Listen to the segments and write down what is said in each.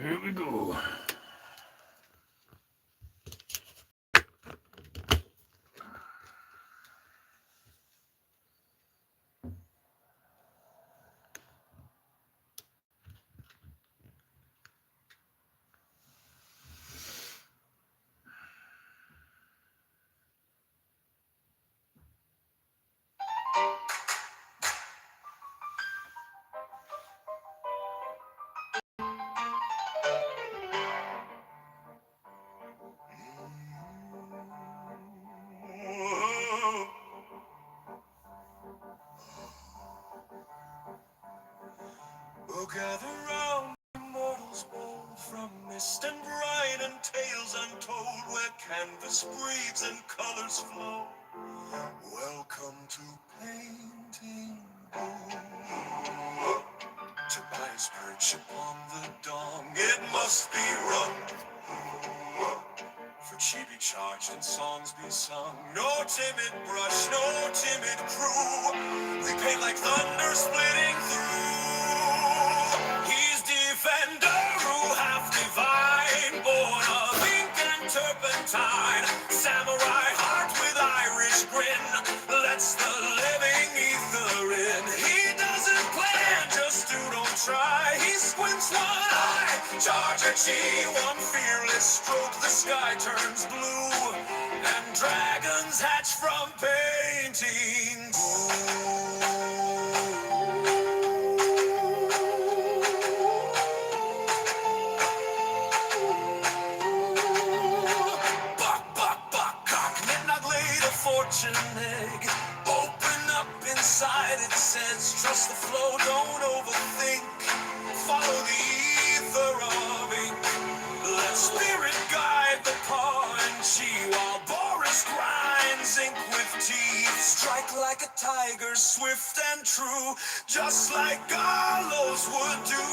Here we go. Oh, gather round, immortals bold, from mist and brine and tales untold, where canvas breathes and colors flow. Welcome to Painting Booth. Tobias perch upon the dong, it must be rung. For chibi charged and songs be sung. No timid brush, no timid crew. We paint like thunder splitting through. He's defender who half divine, born of ink and turpentine. Samurai heart with Irish grin, lets the living ether in. He doesn't plan, just do don't try. He squints one eye, charge a chi, one fearless stroke, the sky turns blue, and dragons hatch from painting Buck, buck, buck, cock, midnight laid a fortune egg. Open up inside, it says, trust the flow, don't overthink. Follow the ether of ink. Let spirit guide the paw and chi, while Boris grinds ink with teeth. Strike like a tiger, swift and true, just like Gallows would do.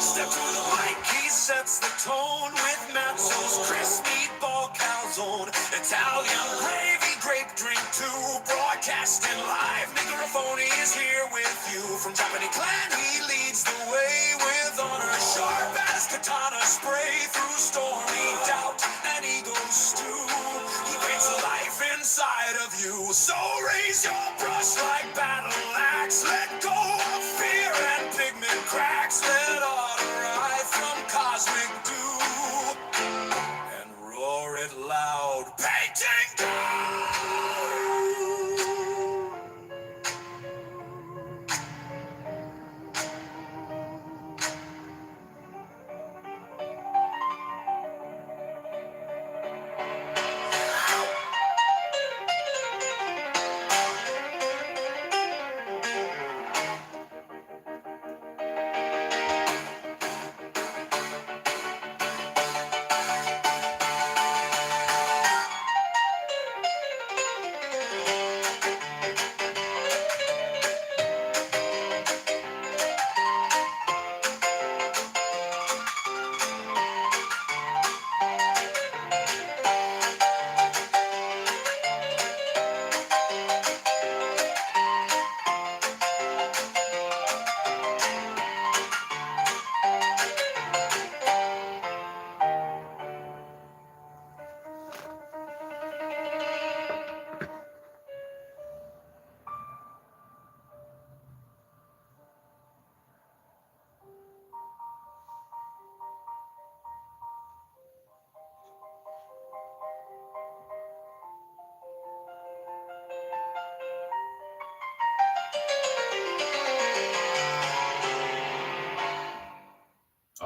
Step to the mic, he sets the tone with Mazzo's crisp meatball calzone. Italian gravy, grape drink too, broadcasting live. Migrafoni is here with you. From Japanese clan, he leads the way with honor. Sharp as katana, spray through stormy doubt and ego stew. He paints life inside of you. So raise your brush like battle axe. Let go of fear and pigment cracks. Let autumn rise from cosmic dew and roar it loud. Painting down!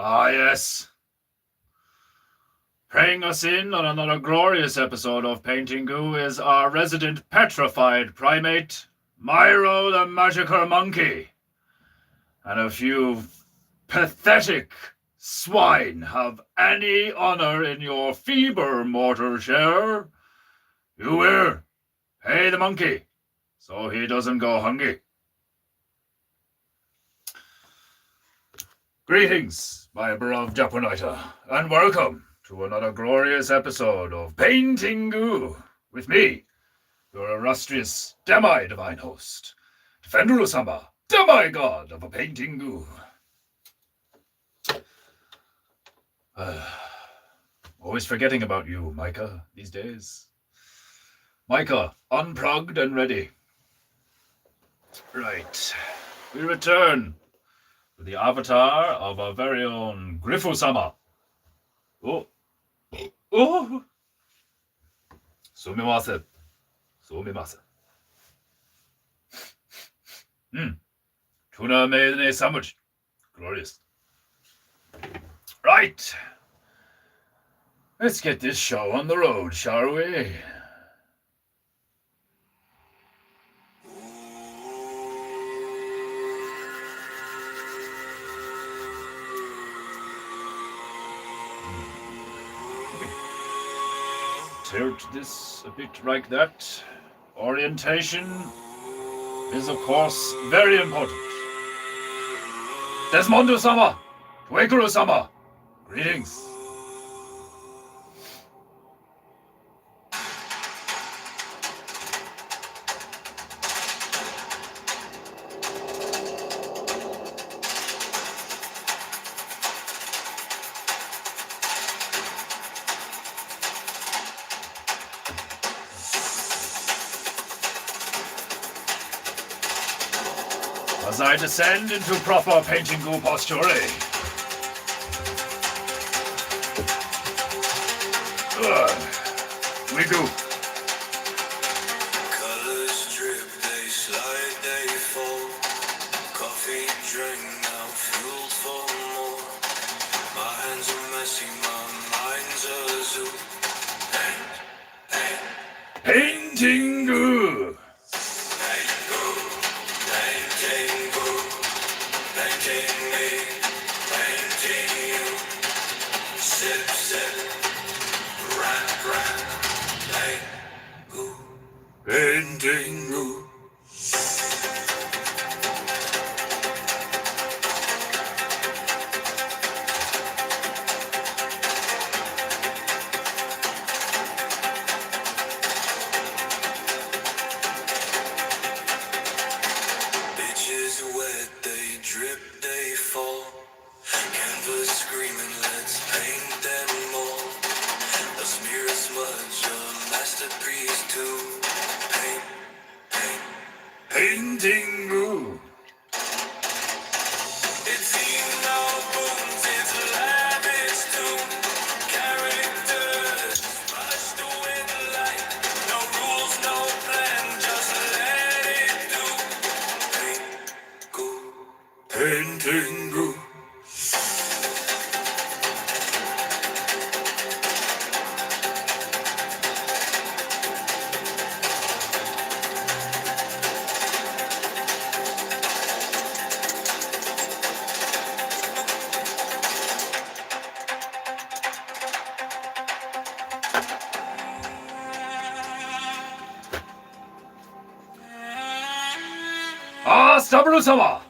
Ah, yes. Praying us in on another glorious episode of Painting Goo is our resident petrified primate, Myro the Magical Monkey. And a few pathetic swine have any honor in your feeble mortal share. You will pay the monkey, so he doesn't go hungry. Greetings, my beloved Japanita, and welcome to another glorious episode of Painting Goo with me, your illustrious demi-divine host, Defenderu-sama, demigod of a Painting Goo. Always forgetting about you, Micah, these days. Micah, unplugged and ready. Right. We return to the avatar of our very own Griffo-sama. Oh. Oh. Sumimasen. Sumimasen. Tuna mayonnaise sandwich. Glorious. Right. Let's get this show on the road, shall we? Tilt this a bit like that. Orientation is, of course, very important. Desmondo-sama! Tuekuru-sama! Greetings. As I descend into proper painting goo posture. We go. Colors drip, they slide, they fall. Coffee drink now, fuel for more. My hands are messy, my mind's a zoo. Painting goo. Painting goo. Bitches wet, they drip, they fall. Canvas screaming, let's paint them all. A smear of smudge, a masterpiece too. Painting goo. It's in our bones, it's lavish too. Characters rushed with light. No rules, no plan, just let it do. Paint, goo. Painting goo. Staburu-sama!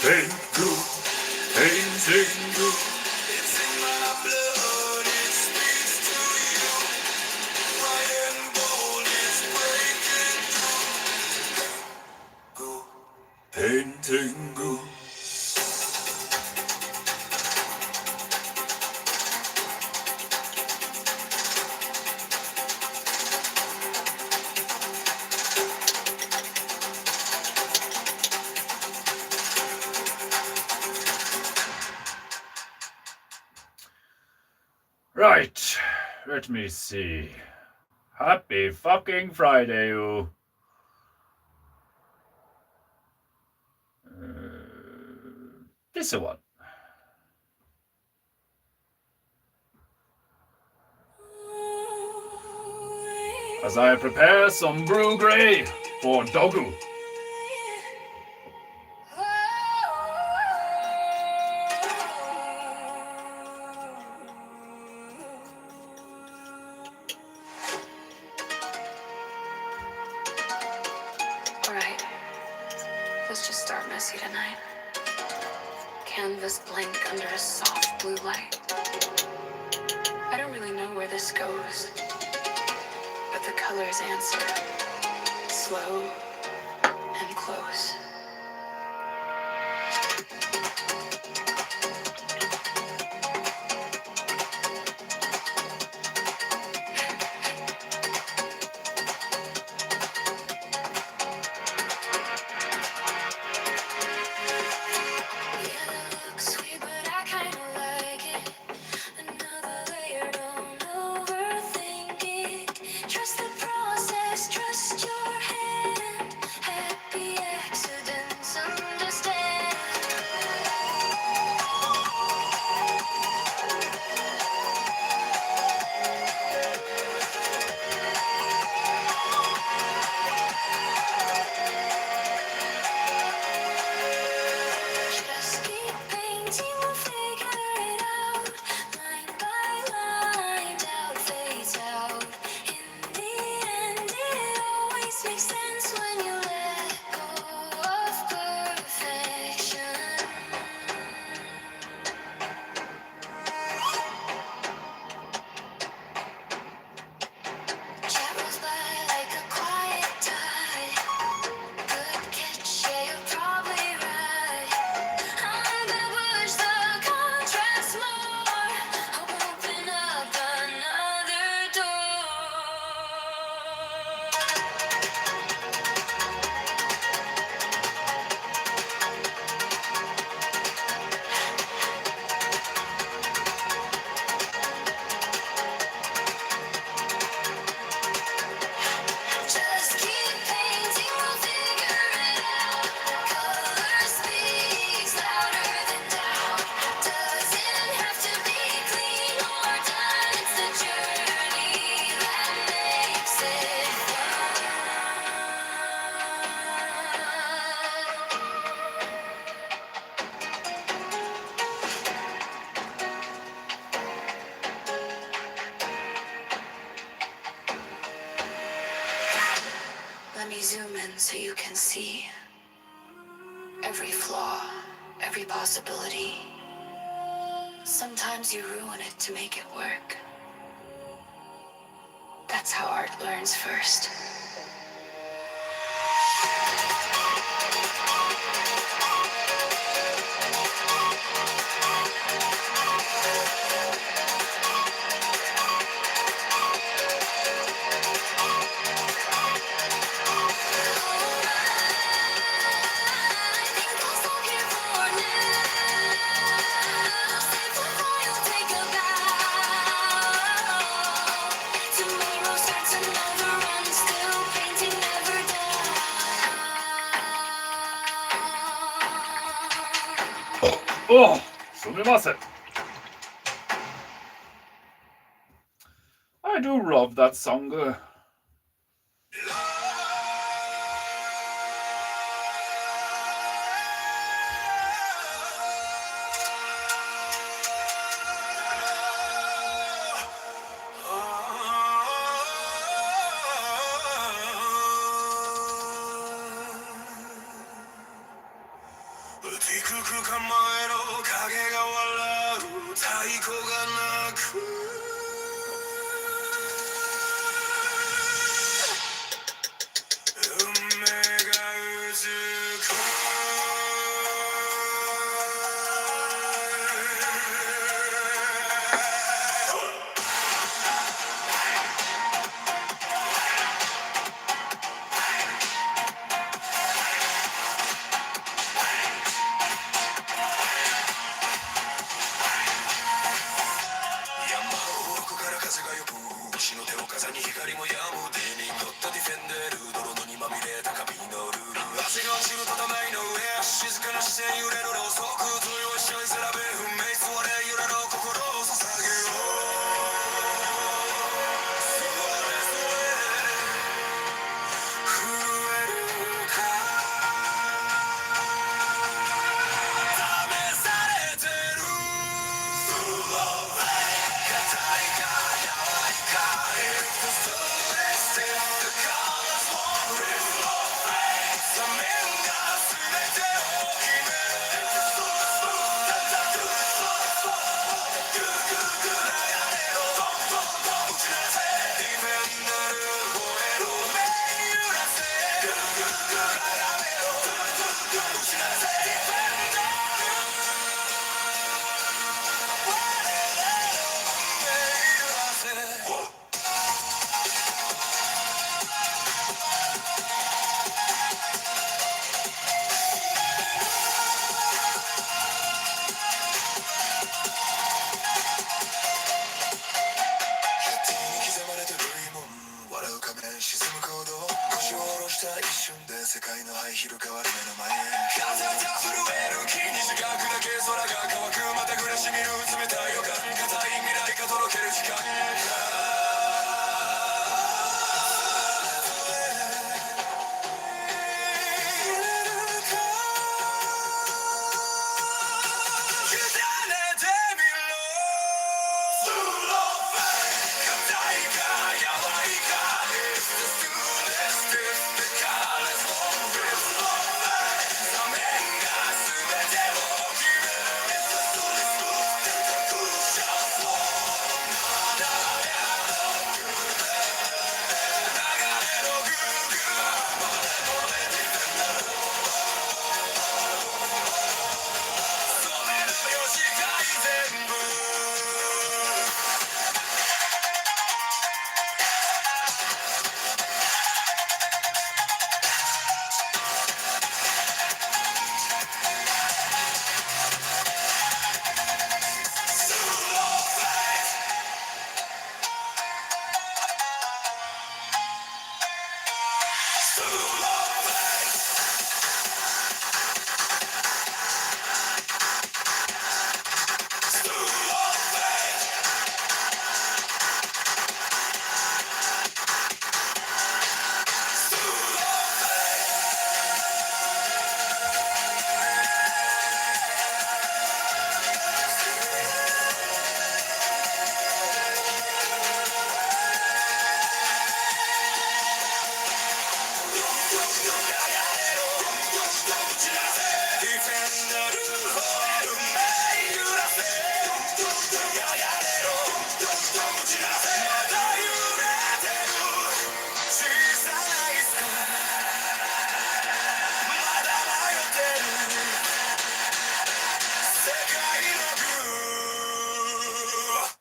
Paint goo, painting goo. It's in my blood, it speaks to you. Bright and bold, it's breaking through. Goo, painting goo. Right. Let me see. Happy fucking Friday, you. This one. As I prepare some brew grey for Dogu. Alright, let's just start messy tonight. Canvas blank under a soft blue light. I don't really know where this goes, but the colors answer. Slow and close. Let me zoom in so you can see every flaw, every possibility. Sometimes you ruin it to make it work. That's how art learns first. Oh, すみません. I do love that song. 死の手を風に光も止む手に乗ったディフェンデル泥のにまみれた髪のルール足が落ちる畳の上静かな視線揺れるろうそく問いを一緒に調べ運命座れ揺れの心を捧げようそれぞれ震えるか試されてる硬いか柔らかい If the soul is still the colors won't reflect 座面が全てを決める If the soul is smooth then that do it slow グーグーグー流れろドンドンドン打ち鳴らせディフェンダル吠えろ目揺らせグーグーグー流れろドンドンドン打ち鳴らせディフェンダル我らの目揺らせ手に刻まれたルイモン笑う仮面沈む行動腰を下ろした一瞬で世界の灰広変わる目の前風が震える木に時間だけ空が乾くまた暮らし見る冷たい予感硬い未来がとろける時間委ねてみろ硬いか柔らかい If the soonest if the colors won't reflect 座面が全てを決める If the soul is smooth then the crucial flow 流れろグーグーまれもれディフェンダー染めろよ視界全部ディフェンダル吠える目揺らせやれろ打ち鳴らせまだ揺れてる小さいスターまだ迷ってる世界のグー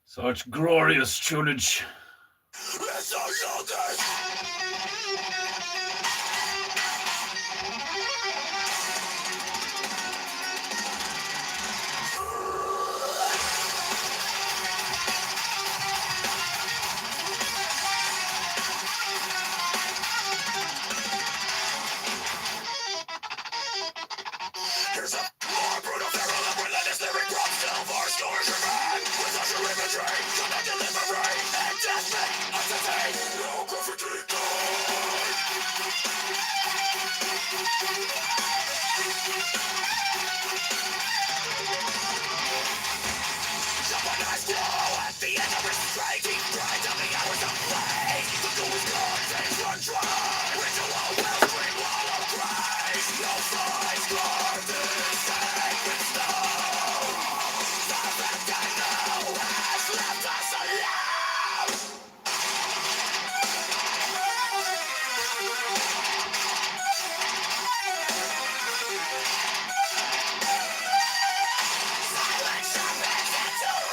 Such glorious tunage. Let's all know this. Here's a more brutal, feral, and relentless lyric from silver storage your man with usher imagery, come on delivery, and judgment, entertain, no graffiti Japanese glow at the end of restraint, deep pride of the hours of play. The goo is gone, things run dry. Ritual wellspring, wall of Christ. No flies, guard this sacred snow. The fact I know has left us alone. Silence, sharpens into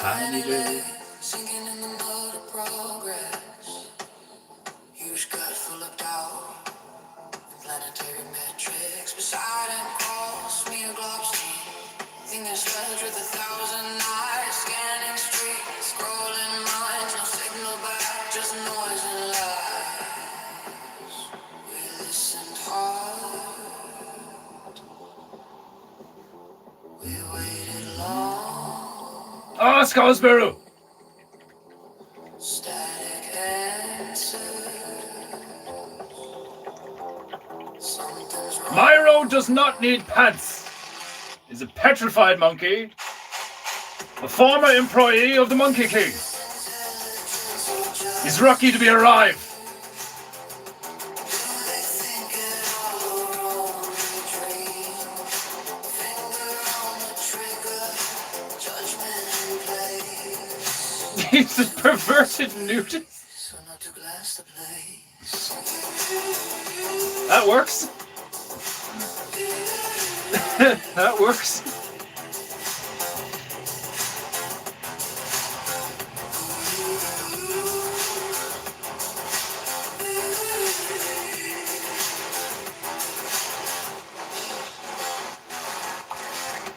tiny little. Sinking in the mud of progress. Huge gut full of doubt. Planetary metrics. Beside and cross me a globstein. Fingers fledged with 1,000 eyes. Scanning streets. Scrolling minds. No signal back. Just noise and lies. We listened hard. We waited long. Oh, Scouseborough! Static answers. Something's wrong. Myro does not need pants. He's a petrified monkey, a former employee of the Monkey King. He's lucky to be alive. They think it all only dream. Finger on the trigger. Judgment in place. He's a perverted nudist. So not to glass the place. That works. That works.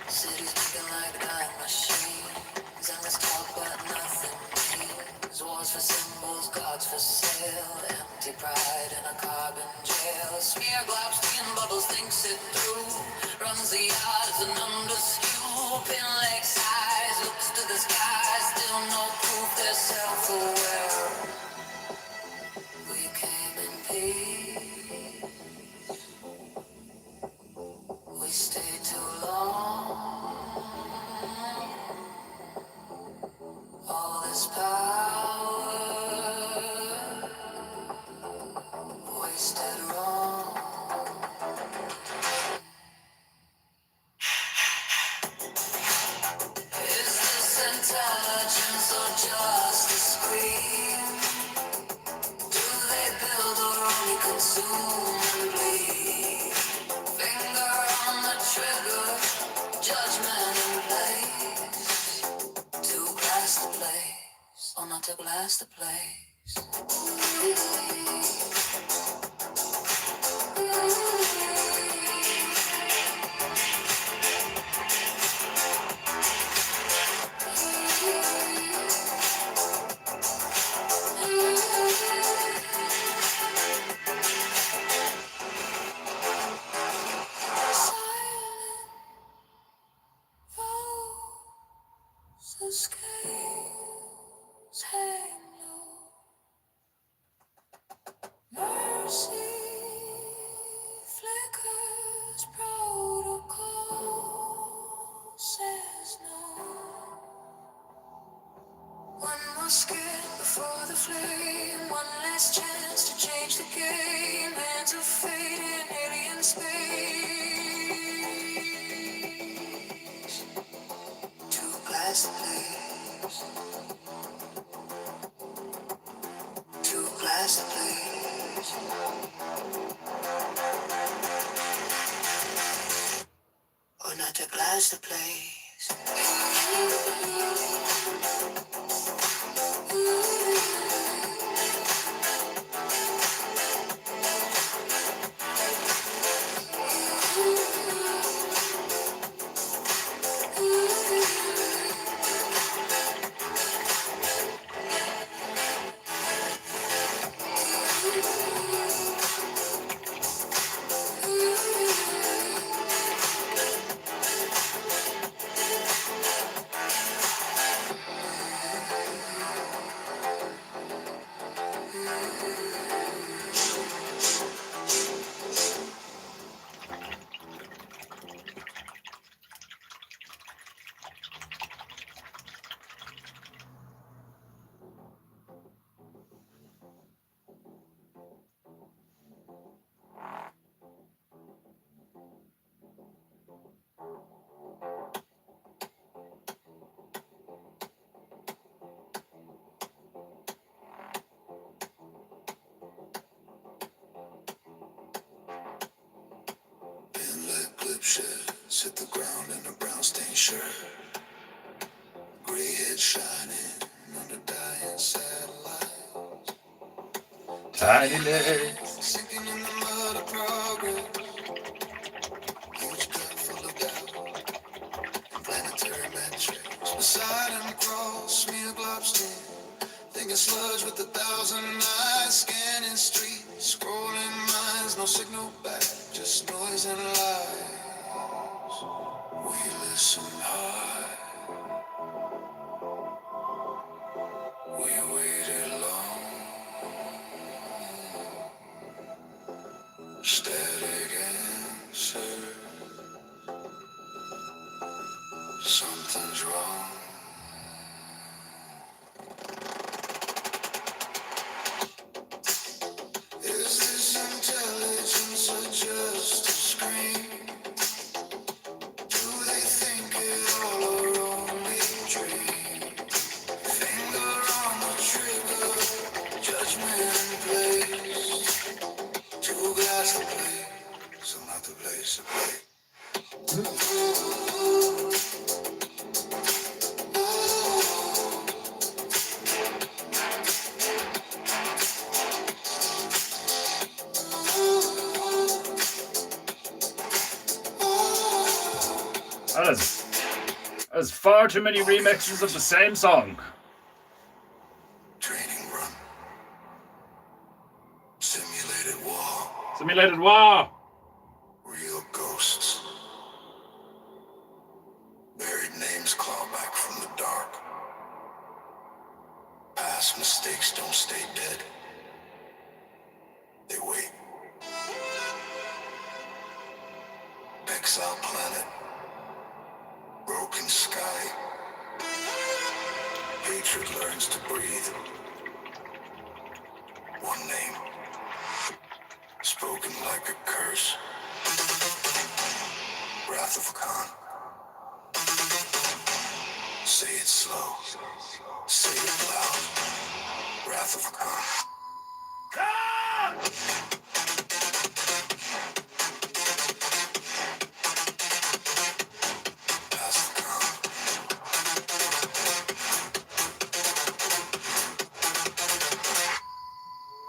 Cities ticking like time machines. Endless talk but nothing means. Wars for symbols, gods for sale. Empty pride in a carbon jail. Smear Globstein bubbles, thinks it through. Runs the odds and underskew. Pin leg size, looks to the sky. Still no proof they're self-aware. We came in peace. We stayed too long. All this power wasted wrong. Is this intelligence or just a scream? Do they build or only consume and bleed? Finger on the trigger, judgment in place. To blast the place, or not to blast the place. The scales hang low. Mercy flickers, protocol says no. One more skid before the flame, one last chance to change the game. Hands of fate in alien space. To glass the place. To glass the place. Or not to glass the place. Hit the ground in a brown stained shirt. Gray head shining under dying satellite. Tiny legs. Sinking in the mud of progress. Huge gut full of doubt. Planetary metrics. Beside him cross, smear globster. Thinking sludge with 1,000 eyes. Scanning streets, scrolling minds. No signal back, just noise and lies. We listen high. We waited long. Static answer. Something's wrong. Is this intelligence or just a scream? Do they think it all or only dream? Finger on the trigger, judgment in place. Two guys to play, so not the place to play. There's far too many remixes of the same song. Training run. Simulated war. Simulated war. Real ghosts. Buried names claw back from the dark. Past mistakes don't stay dead. They wait. Exile planet. Broken sky. Hatred learns to breathe. One name. Spoken like a curse. Wrath of Khan. Say it slow. Say it loud. Wrath of Khan. Wrath of Khan.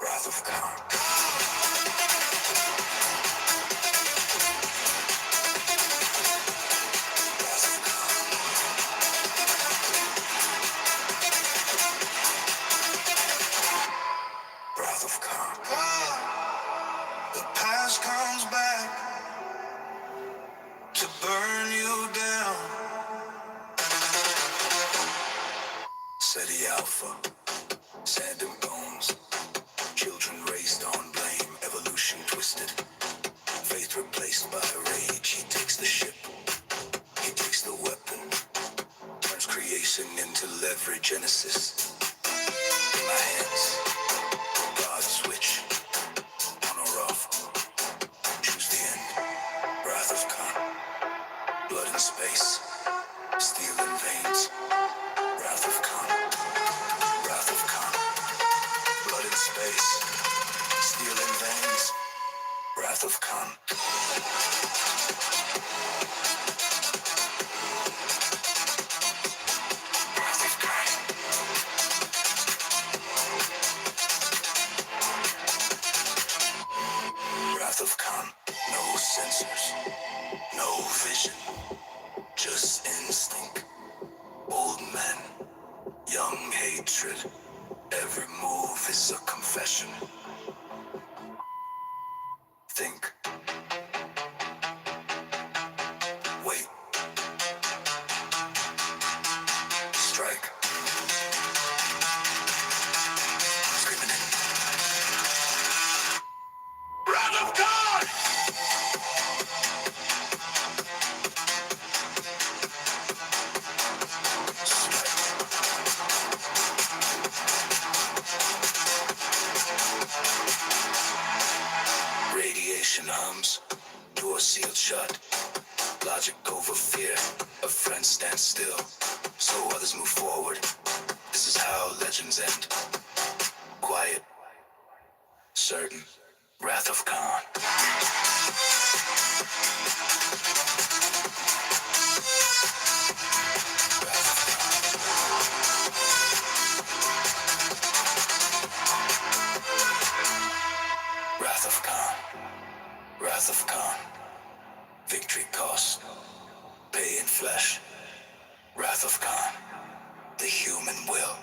Wrath of Khan. Wrath of Khan. The past comes back to burn you down. SETI Alpha, sand and bones. Children raised on blame, evolution twisted. Faith replaced by rage. He takes the ship, he takes the weapon. Turns creation into leverage, Genesis. In my hands. God switch. On or off. Choose the end. Wrath of Khan. Blood in space. Steel in veins. Wrath of Khan. Wrath of Khan. Blood in space. Steel in veins. Wrath of Khan. Wrath of Khan. Wrath of Khan. No sensors. No vision. Just instinct. Old men. Young hatred. Every move is a confession. Think. Wait. Strike. Screaming in. Wrath of God! Radiation hums, door sealed shut. Logic over fear, a friend stands still, so others move forward. This is how legends end. Quiet, certain, Wrath of Khan. Wrath of Khan. decay in flesh. Wrath of Khan. The human will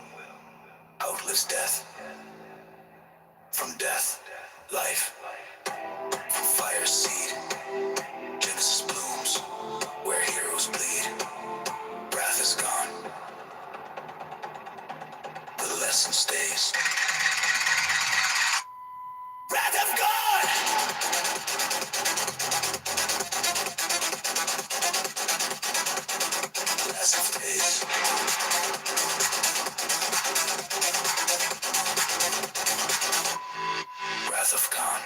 outlives death. From death, life. From fire's seed, Genesis blooms. Where heroes bleed, wrath is gone. The lesson stays. Wrath of God! Lesson stays. Wrath of Khan.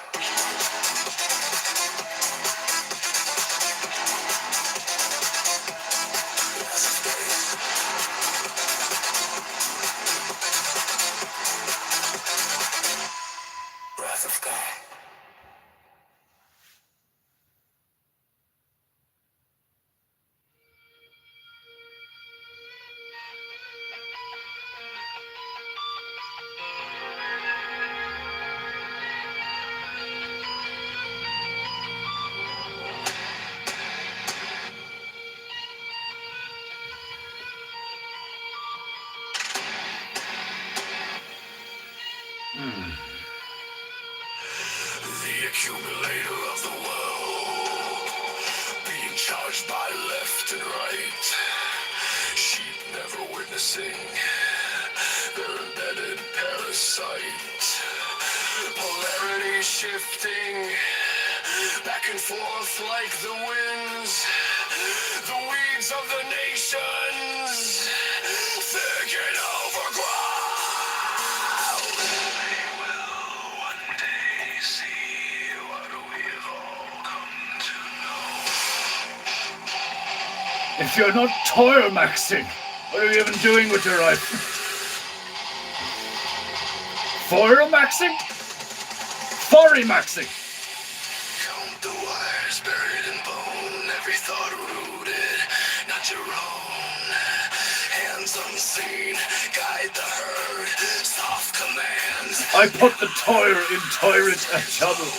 Lesson stays. Wrath of Khan. The accumulator of the world, being charged by left and right. Sheep never witnessing their embedded parasite. Polarity shifting back and forth like the winds. The weeds of the nations, thick and overgrown. They will one day see what we've all come to know. If you're not toil maxing, what are you even doing with your life? Foil maxing? Furry maxing? Count the wires buried in bone, every thought rooted, not your own. Hands unseen, guide the herd, soft commands. I put the toil in tyrant and trouble.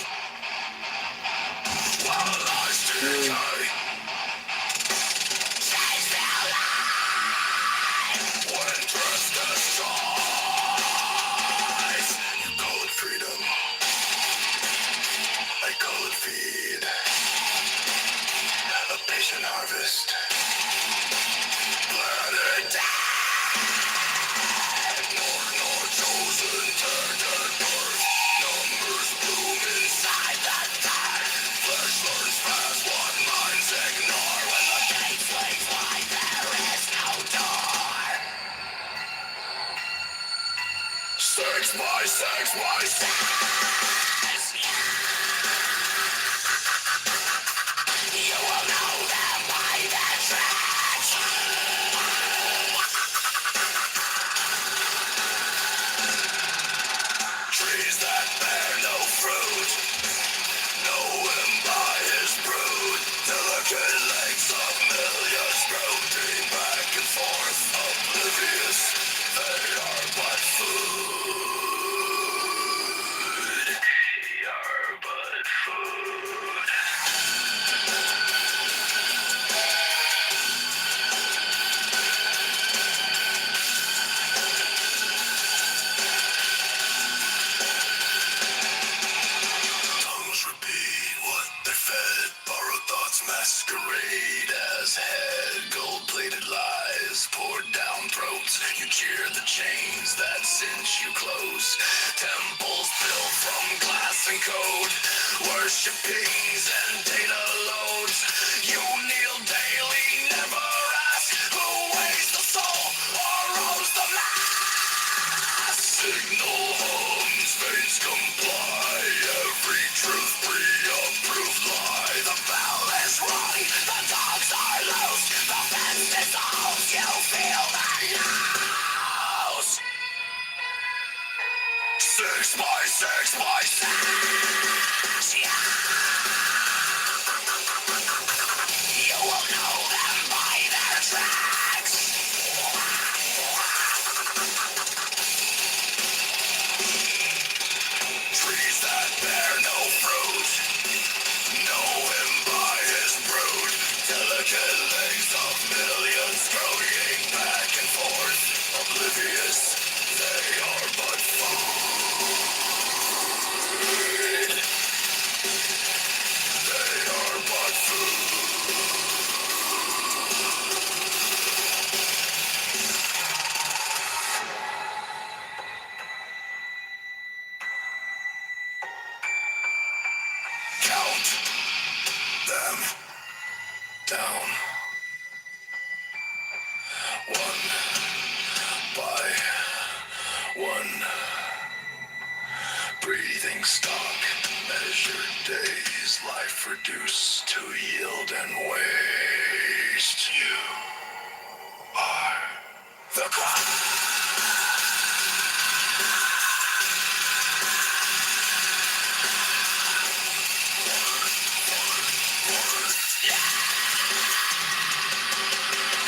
While lies to decay. Chase their life. When trust destroys, you call it freedom. I call it feed. A patient harvest. Planet dead. Nor chosen turned at birth. Numbers bloom inside that dark. Flesh learns fast what minds ignore. When the gate swings wide, there is no door. 6 by 6 by 6. You will know them by their tracks. Trees that bear no fruit, know him by his brood. Delicate legs of millions rotating back and forth, oblivious. They are but food. They are but food. Tongues repeat what they fed. Borrowed thoughts masquerade as head. Gold-plated lies poured down throats. You cheer the chains that cinch you close. Temples built from glass and code. Worship pings and data loads. You kneel daily, never ask who weighs the soul or owns the mass. Signal hums, fates comply. Every truth pre-approved lie. The bell is rung, the dogs are loose. The fence dissolves, you feel the news. 6 by 6 by 6. You will know them by their tracks. Trees that bear no fruit, know him by his brood. Till killings of millions scurrying back and forth, oblivious, they are but food. They are but food. Count them down. One by one. Breathing stock, measured days, life reduced to yield and waste. You are the clock.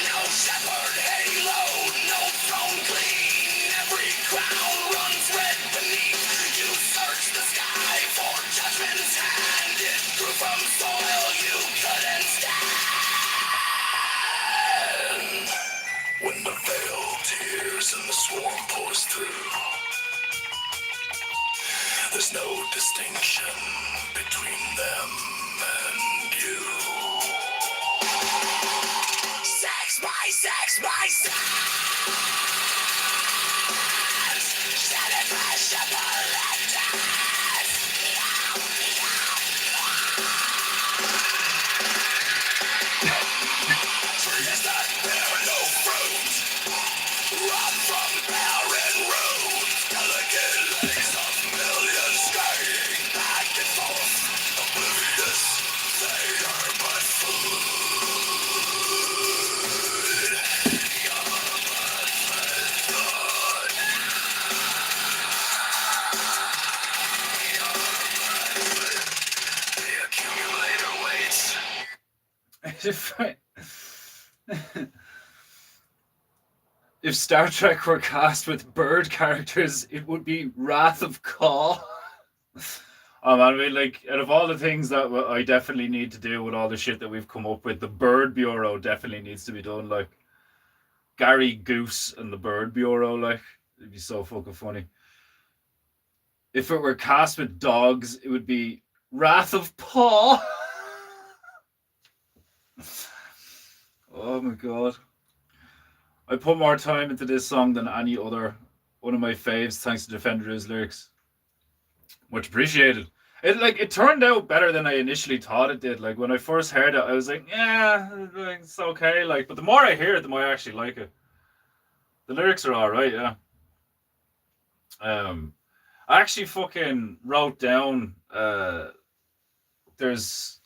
No shepherd halo, no throne clean. Every crown runs red beneath. You search the sky for judgment's hand. It grew from soil you couldn't stand. When the veil tears and the swarm pours through, there's no distinction between them and you. Sex by sex by sex. Shattered flesh of the trees that bear no fruit, rot from barren root. Delicate lace of millions straying back and forth, oblivious, they are but food. You're but thought. The accumulator waits. If Star Trek were cast with bird characters, it would be Wrath of Caw. Oh man, I mean, like, out of all the things that I definitely need to do with all the shit that we've come up with, the Bird Bureau definitely needs to be done. Like, Gary Goose and the Bird Bureau, like, it'd be so fucking funny. If it were cast with dogs, it would be Wrath of Paw. Oh my god. I put more time into this song than any other. One of my faves, thanks to Defender's lyrics. Much appreciated. It turned out better than I initially thought it did. Like when I first heard it, I was like, yeah, it's okay. Like, but the more I hear it, the more I actually like it. The lyrics are alright, yeah. I actually fucking wrote down there's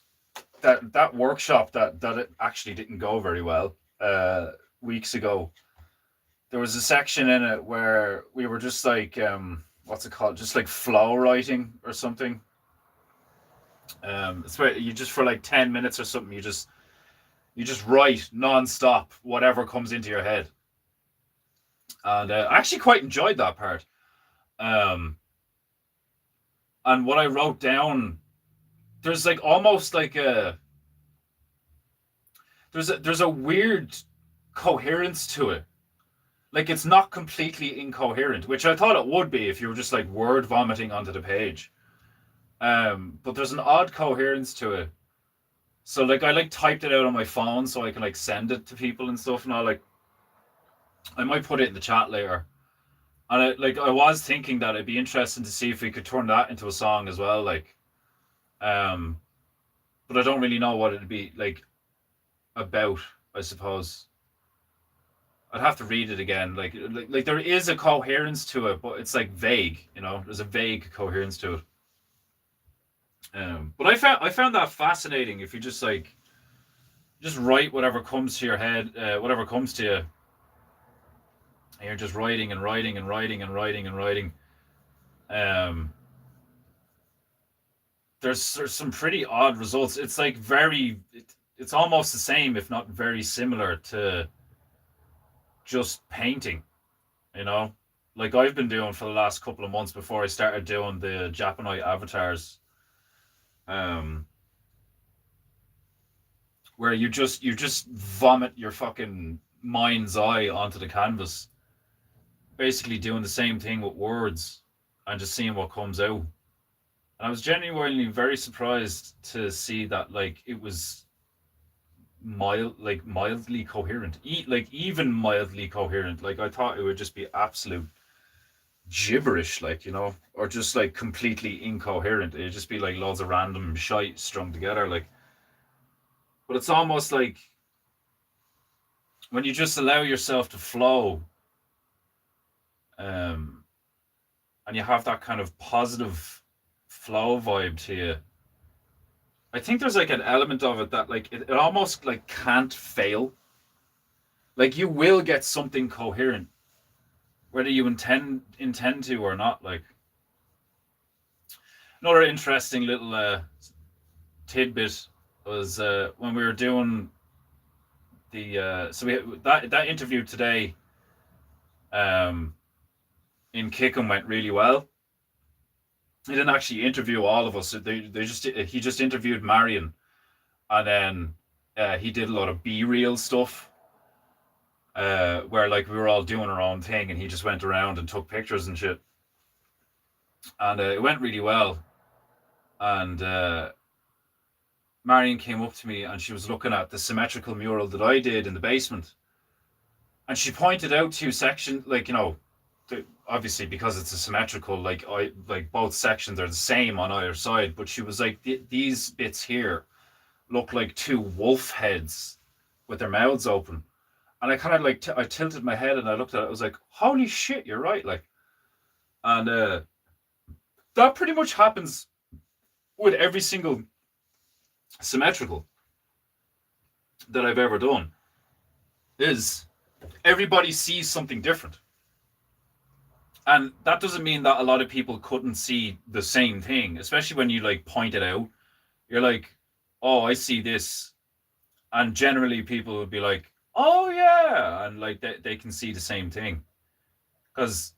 that workshop that it actually didn't go very well weeks ago. There was a section in it where we were just like what's it called, just like flow writing or something. It's where you just, for like 10 minutes or something, you just write non-stop whatever comes into your head, and I actually quite enjoyed that part. And what I wrote down, there's like almost like there's a weird coherence to it. Like it's not completely incoherent, which I thought it would be if you were just like word vomiting onto the page. But there's an odd coherence to it. So like I like typed it out on my phone so I can like send it to people and stuff, and I might put it in the chat later. And I was thinking that it'd be interesting to see if we could turn that into a song as well, like. But I don't really know what it'd be like about, I suppose. I'd have to read it again. Like there is a coherence to it, but it's like vague, you know. There's a vague coherence to it. But I found that fascinating. If you just write whatever comes to your head, whatever comes to you, and you're just writing and writing and writing and writing and writing. There's some pretty odd results. It's like it's almost the same, if not very similar to just painting, you know, like I've been doing for the last couple of months before I started doing the Japanite avatars. where you just vomit your fucking mind's eye onto the canvas, basically doing the same thing with words and just seeing what comes out. And I was genuinely very surprised to see that like it was mildly coherent, like even mildly coherent. Like I thought it would just be absolute gibberish, like, you know, or just like completely incoherent. It'd just be like loads of random shite strung together, like. But it's almost like when you just allow yourself to flow, and you have that kind of positive flow vibe to you. I think there's like an element of it that like it almost like can't fail. Like you will get something coherent, whether you intend to or not. Like another interesting little tidbit was when we were doing the so we that interview today in Kickham went really well. He didn't actually interview all of us. He just interviewed Marion, and then he did a lot of B-reel stuff, where like we were all doing our own thing, and he just went around and took pictures and shit. And it went really well. And Marion came up to me, and she was looking at the symmetrical mural that I did in the basement, and she pointed out two sections, like, you know, obviously because it's a symmetrical, like both sections are the same on either side, but she was like, these bits here look like two wolf heads with their mouths open. And I kind of like I tilted my head and I looked at it. I was like, holy shit, you're right. Like, and that pretty much happens with every single symmetrical that I've ever done. Is everybody sees something different. And that doesn't mean that a lot of people couldn't see the same thing, especially when you like point it out. You're like, oh, I see this. And generally people would be like, oh yeah. And like they can see the same thing. Because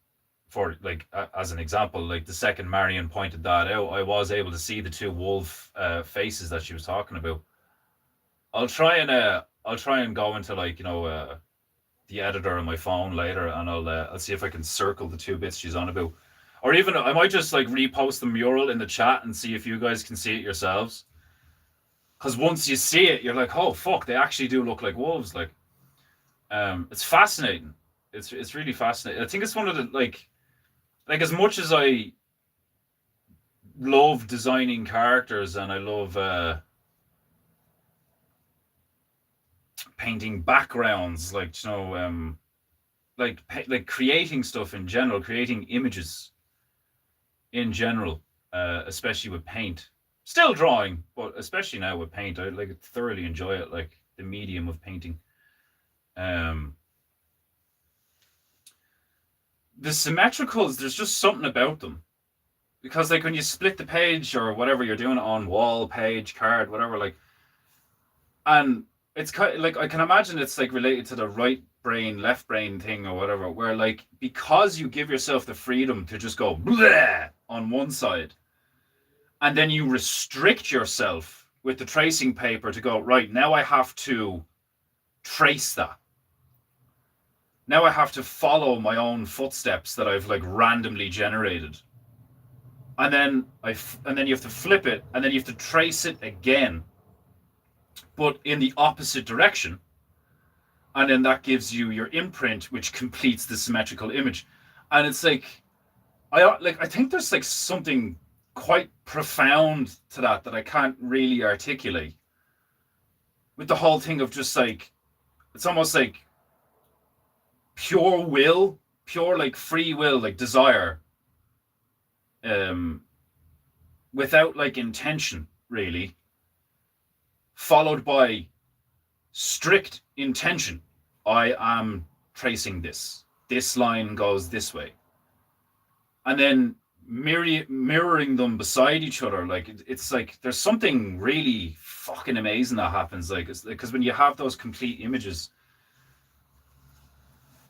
for like, as an example, like the second Marion pointed that out, I was able to see the two wolf faces that she was talking about. I'll try and go into like, you know, the editor on my phone later, and I'll see if I can circle the two bits she's on about, or even I might just like repost the mural in the chat and see if you guys can see it yourselves. Because once you see it, you're like, oh fuck, they actually do look like wolves. Like, it's fascinating. It's really fascinating. I think it's one of the like as much as I love designing characters and I love painting backgrounds, like, you know, like creating stuff in general, creating images in general, especially with paint. Still drawing, but especially now with paint, I like thoroughly enjoy it, like the medium of painting. The symmetricals, there's just something about them, because like when you split the page or whatever you're doing on wall, page, card, whatever, like, and it's kind of like, I can imagine it's like related to the right brain, left brain thing or whatever, where like, because you give yourself the freedom to just go bleh on one side, and then you restrict yourself with the tracing paper to go, right, now I have to trace that. Now I have to follow my own footsteps that I've like randomly generated. And then you have to flip it, and then you have to trace it again, but in the opposite direction. And then that gives you your imprint, which completes the symmetrical image. And it's like, I think there's like something quite profound to that I can't really articulate. With the whole thing of just like, it's almost like pure will, pure like free will, like desire, without like intention, really, followed by strict intention. I am tracing this. This line goes this way. And then mirroring them beside each other. Like, it's like there's something really fucking amazing that happens. Like, it's because when you have those complete images,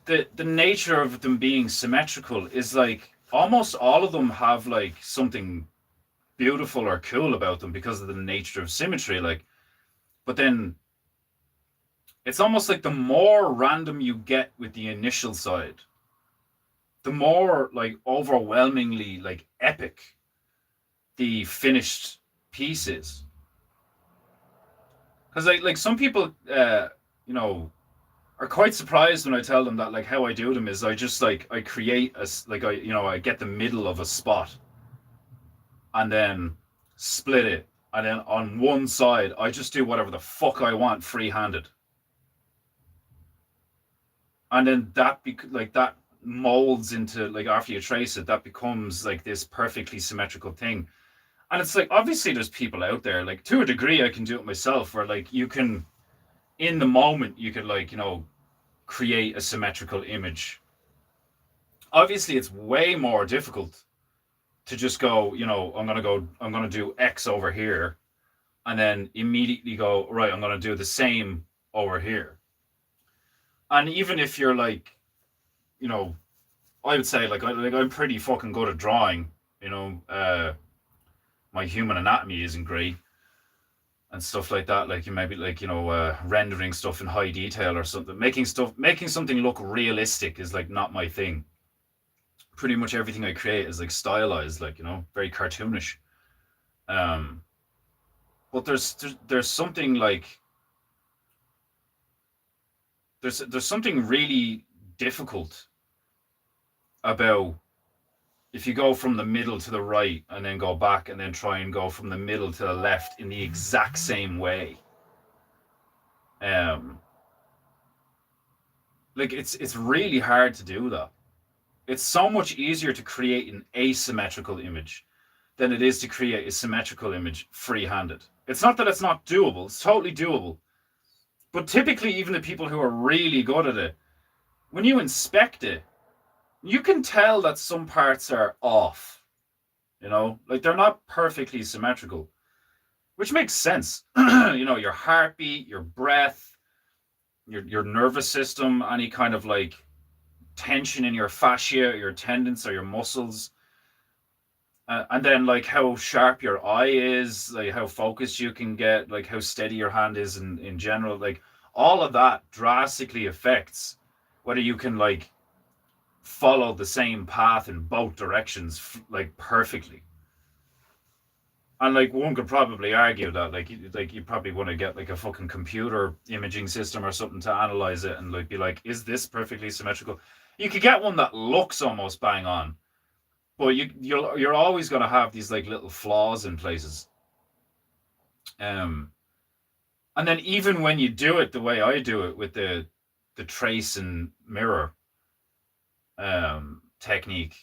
the nature of them being symmetrical is like almost all of them have like something beautiful or cool about them because of the nature of symmetry. Like, but then it's almost like the more random you get with the initial side, the more like overwhelmingly like epic the finished piece is. Because like some people, you know, are quite surprised when I tell them that like how I do them is I just like I create like I get the middle of a spot and then split it, and then on one side I just do whatever the fuck I want free-handed, and then like that molds into like after you trace it that becomes like this perfectly symmetrical thing. And it's like obviously there's people out there like to a degree I can do it myself where like you can in the moment you could like create a symmetrical image. Obviously it's way more difficult to just go, I'm going to do X over here and then immediately go, right, I'm going to do the same over here. And even if you're like, I would say like I'm pretty fucking good at drawing, my human anatomy isn't great and stuff like that. Like you maybe like, rendering stuff in high detail or something, making something look realistic is like not my thing. Pretty much everything I create is like stylized, like, very cartoonish. Um, but there's something like there's something really difficult about if you go from the middle to the right and then go back and then try and go from the middle to the left in the exact same way. Um, like it's really hard to do that. It's so much easier to create an asymmetrical image than it is to create a symmetrical image free-handed. It's not that it's not doable, it's totally doable. But typically, even the people who are really good at it, when you inspect it, you can tell that some parts are off. Like they're not perfectly symmetrical, which makes sense. Your heartbeat, your breath, your nervous system, any kind of like tension in your fascia, your tendons, or your muscles. And then like how sharp your eye is, like how focused you can get, like how steady your hand is in general, like all of that drastically affects whether you can like follow the same path in both directions like perfectly. And like one could probably argue that like you probably want to get like a fucking computer imaging system or something to analyze it and like be like, is this perfectly symmetrical? You could get one that looks almost bang on, but you're always going to have these like little flaws in places. And then even when you do it the way I do it with the trace and mirror technique,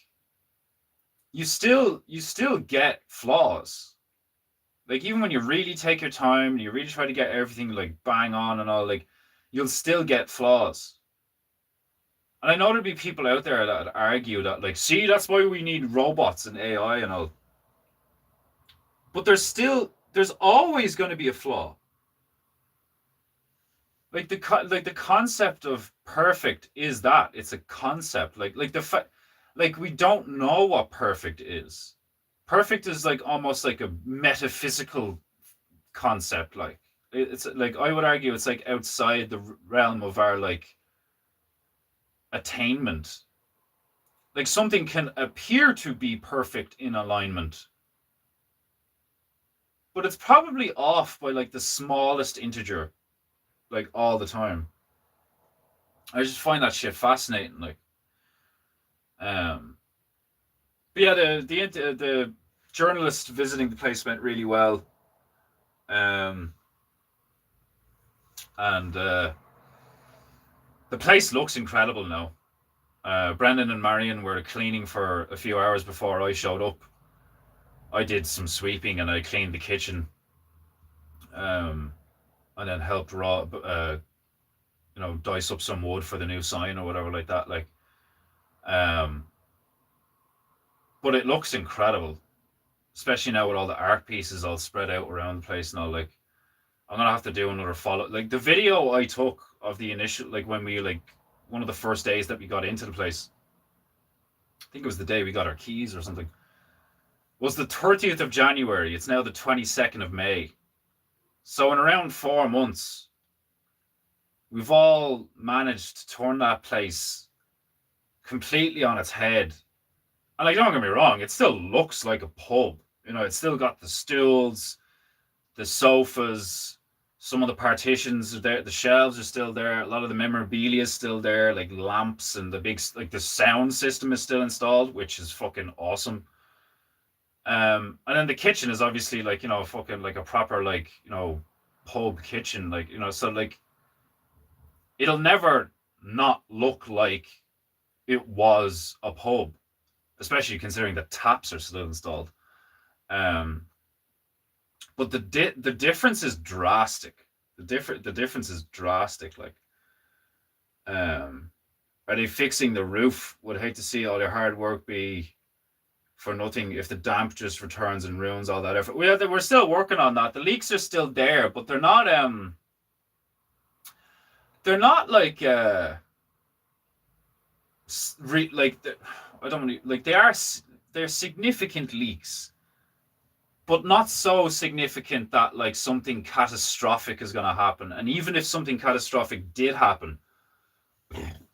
you still get flaws. Like even when you really take your time and you really try to get everything like bang on and all, like you'll still get flaws. And I know there'll be people out there that argue that like, see, that's why we need robots and AI and all. But there's always going to be a flaw. Like the concept of perfect is that it's a concept. Like we don't know what perfect is. Perfect is like almost like a metaphysical concept. Like it's like I would argue it's like outside the realm of our like attainment. Like something can appear to be perfect in alignment, but it's probably off by like the smallest integer, like all the time. I just find that shit fascinating. Like, but yeah, the journalist visiting the place went really well, and the place looks incredible now. Brendan and Marion were cleaning for a few hours before I showed up. I did some sweeping and I cleaned the kitchen, and then helped dice up some wood for the new sign or whatever like that. Like, but it looks incredible, especially now with all the art pieces all spread out around the place and all. Like, I'm gonna have to do another follow. Like the video I took of the initial, like when we like one of the first days that we got into the place, I think it was the day we got our keys or something, was the 30th of January. It's now the 22nd of May. So in around 4 months, we've all managed to turn that place completely on its head. And like, don't get me wrong, it still looks like a pub. You know, it's still got the stools, the sofas, some of the partitions are there, the shelves are still there, a lot of the memorabilia is still there, like lamps and the big like the sound system is still installed, which is fucking awesome. And then the kitchen is obviously like, you know, fucking like a proper like, you know, pub kitchen, like, you know, so like it'll never not look like it was a pub, especially considering the taps are still installed. Um, but the difference is drastic. The difference is drastic. Like, um, are they fixing the roof? Would hate to see all their hard work be for nothing if the damp just returns and ruins all that effort. We're still working on that. The leaks are still there, but they're not like like I don't want to like they're significant leaks, but not so significant that like something catastrophic is going to happen. And even if something catastrophic did happen,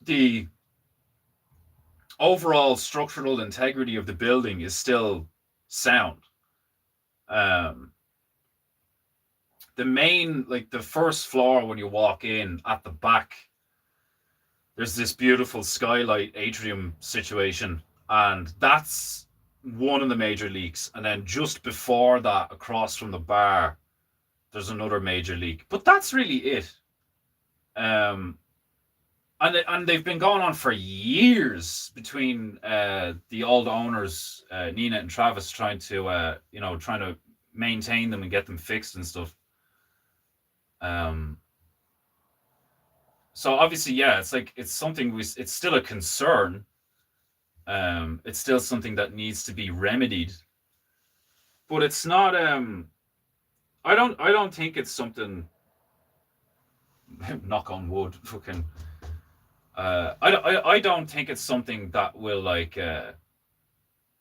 the overall structural integrity of the building is still sound. Um, the main, like the first floor when you walk in at the back, there's this beautiful skylight atrium situation, and that's one of the major leaks. And then just before that, across from the bar, there's another major leak. But that's really it. And they've been going on for years between the old owners, Nina and Travis, trying to maintain them and get them fixed and stuff. So obviously, yeah, it's like it's something it's still a concern. It's still something that needs to be remedied, but it's not. I don't think it's something. Knock on wood, fucking. I don't think it's something that will like that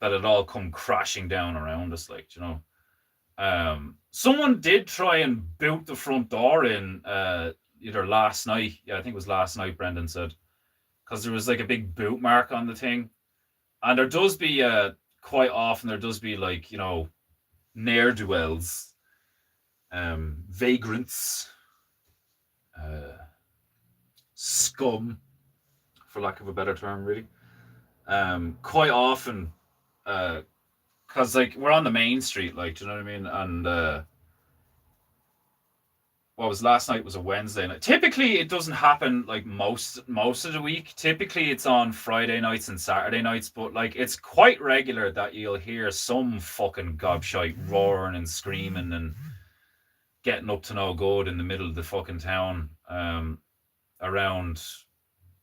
it all come crashing down around us, like, you know. Someone did try and boot the front door in either last night. Yeah, I think it was last night. Brendan said because there was like a big boot mark on the thing, and there does be quite often there does be like, you know, ne'er do wells, vagrants, scum, for lack of a better term, really. Quite often, because like we're on the main street, like, do you know what I mean? And what was last night was a Wednesday night. Typically, it doesn't happen like most of the week. Typically, it's on Friday nights and Saturday nights, but like it's quite regular that you'll hear some fucking gobshite roaring and screaming and getting up to no good in the middle of the fucking town, around,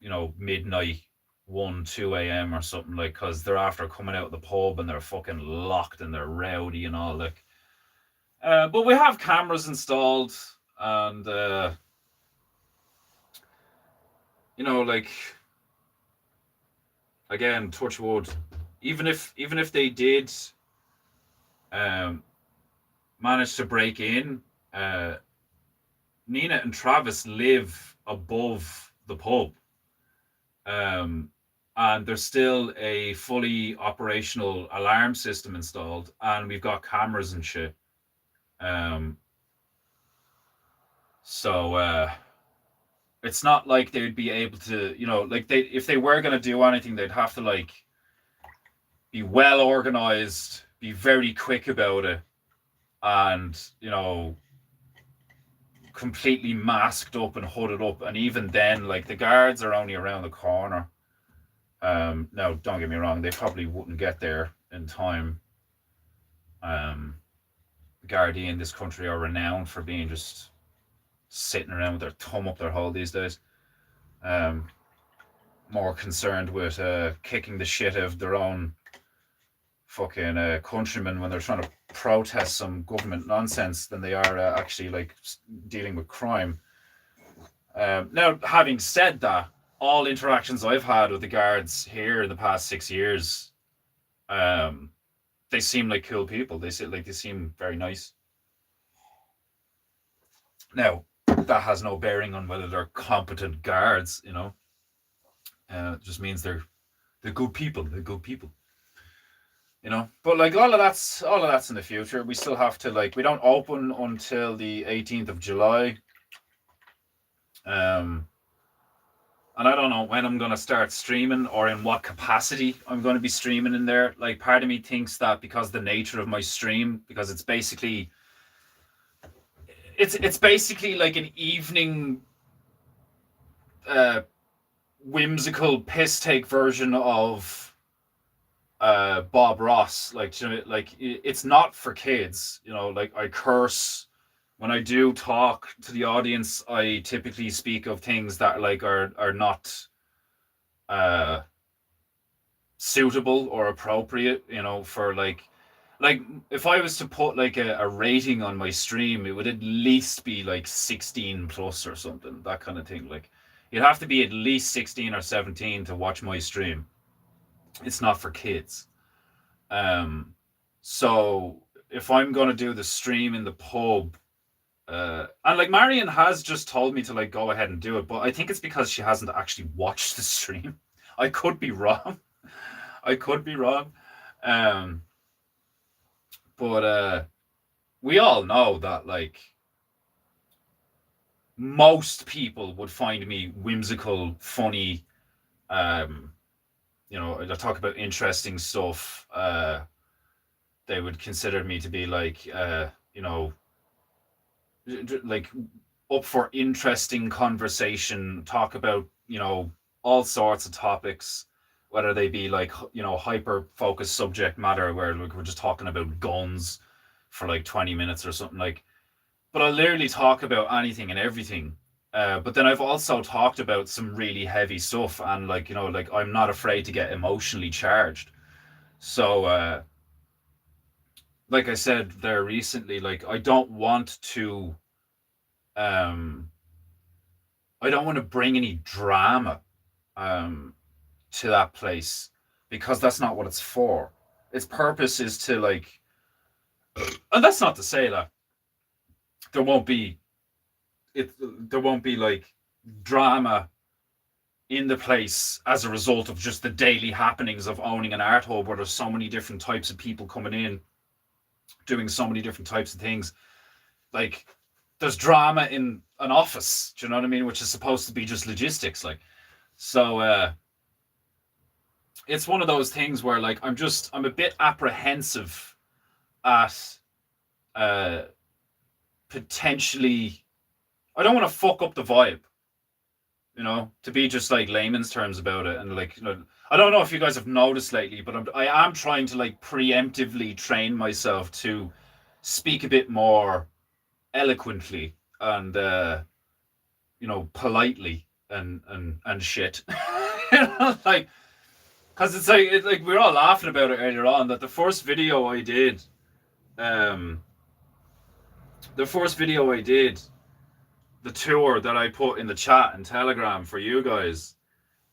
you know, midnight, 1, 2 a.m. or something, like, because they're after coming out of the pub and they're fucking locked and they're rowdy and all, like. But we have cameras installed, and you know, like, again, touch wood. Even if they did manage to break in, Nina and Travis live above the pub. And there's still a fully operational alarm system installed, and we've got cameras and shit. So it's not like they'd be able to, you know, like if they were going to do anything, they'd have to like be well organized, be very quick about it, and, you know, completely masked up and hooded up. And even then, like, the guards are only around the corner. Now, don't get me wrong, they probably wouldn't get there in time. Gardaí in this country are renowned for being just sitting around with their thumb up their hole these days. More concerned with kicking the shit out of their own fucking countrymen when they're trying to protest some government nonsense than they are actually like dealing with crime. Now, having said that, all interactions I've had with the guards here in the past 6 years, they seem like cool people. They seem very nice. Now, that has no bearing on whether they're competent guards, you know. It just means they're good people. They're good people. You know. But like all of that's in the future. We still have to we don't open until the 18th of July. And I don't know when I'm going to start streaming or in what capacity I'm going to be streaming in there. Like, part of me thinks that because of the nature of my stream, because it's basically like an evening whimsical piss take version of Bob Ross. Like, you know, like, it's not for kids, you know. Like, I curse. When I do talk to the audience, I typically speak of things that are not suitable or appropriate, you know, for like if I was to put like a rating on my stream, it would at least be like 16 plus or something, that kind of thing. Like, you'd have to be at least 16 or 17 to watch my stream. It's not for kids. So if I'm gonna do the stream in the pub, and like Marion has just told me to like go ahead and do it, but I think it's because she hasn't actually watched the stream. I could be wrong. But we all know that like most people would find me whimsical, funny. You know, I talk about interesting stuff. They would consider me to be like, you know, like up for interesting conversation, talk about, you know, all sorts of topics, whether they be like, you know, hyper focused subject matter where like we're just talking about guns for like 20 minutes or something, like. But I'll literally talk about anything and everything. But then I've also talked about some really heavy stuff, and like, you know, like, I'm not afraid to get emotionally charged. So like I said there recently, like, I don't want to bring any drama to that place, because that's not what it's for. Its purpose is to like, and that's not to say that there won't be like drama in the place as a result of just the daily happenings of owning an art hub, where there's so many different types of people coming in, doing so many different types of things. Like, there's drama in an office, do you know what I mean? Which is supposed to be just logistics, like. So it's one of those things where like I'm a bit apprehensive at potentially, I don't want to fuck up the vibe, you know, to be just like layman's terms about it. And like, you know, I don't know if you guys have noticed lately, but I am trying to like preemptively train myself to speak a bit more eloquently and you know, politely and shit. You know, like, because it's like we were all laughing about it earlier on, that the first video I did, the tour that I put in the chat and Telegram for you guys,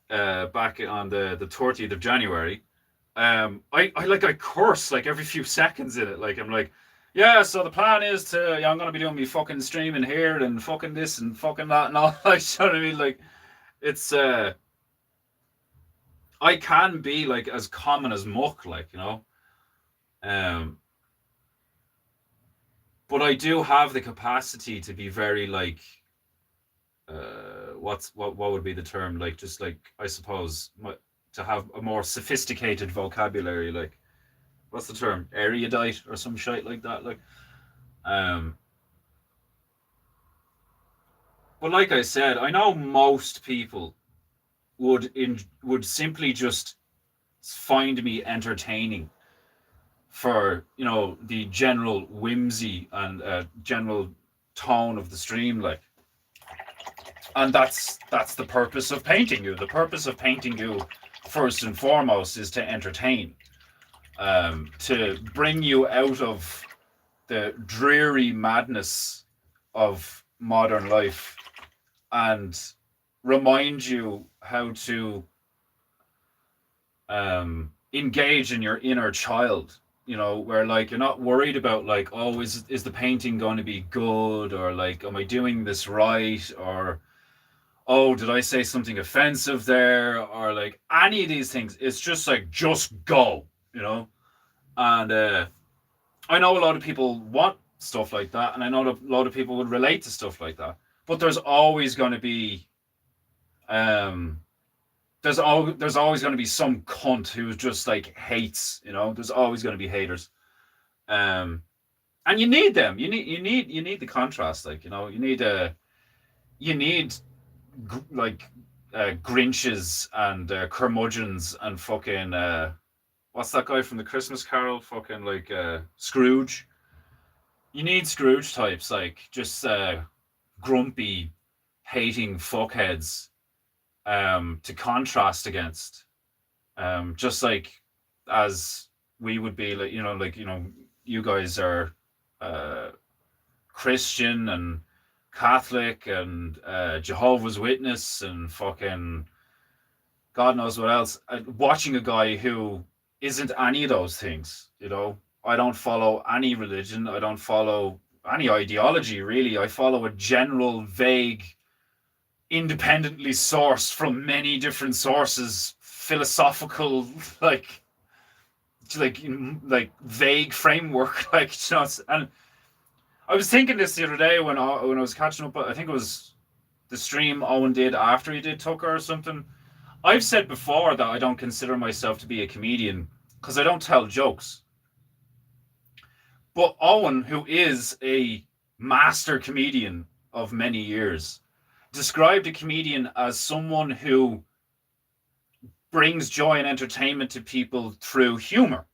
back on the 30th of January, I curse like every few seconds in it. Like, I'm like, yeah, so the plan is to, yeah, I'm gonna be doing me fucking streaming here and fucking this and fucking that and all. Like, you know what I mean? Like, it's I can be like as common as muck, like, you know. But I do have the capacity to be very like, what would be the term? Like, just like, I suppose, to have a more sophisticated vocabulary, like, what's the term? Erudite or some shit like that, like. But like I said, I know most people would simply just find me entertaining for, you know, the general whimsy and general tone of the stream, like. And that's the purpose of Painting You. The purpose of Painting You, first and foremost, is to entertain, to bring you out of the dreary madness of modern life and remind you how to engage in your inner child, where like you're not worried about like, oh, is the painting going to be good, or like, am I doing this right, or oh, did I say something offensive there, or like any of these things. It's just like, just go. And I know a lot of people want stuff like that, and I know a lot of people would relate to stuff like that. But there's always going to be um there's always going to be some cunt who just like hates. There's always going to be haters. um and you need them. You need the contrast. Like, you need like Grinches and curmudgeons and fucking what's that guy from the Christmas Carol, fucking like Scrooge. You need Scrooge types, like just grumpy hating fuckheads to contrast against. Just like as we would be, like, you guys are uh Christian and Catholic and Jehovah's Witness and fucking God knows what else. Watching a guy who isn't any of those things. I don't follow any religion. I don't follow any ideology, really. I follow a general, vague, independently sourced from many different sources, philosophical, like vague framework. And I was thinking this the other day when I was catching up. I think it was the stream Owen did after he did Tucker or something. I've said before that I don't consider myself to be a comedian because I don't tell jokes. But Owen, who is a master comedian of many years, described a comedian as someone who brings joy and entertainment to people through humor,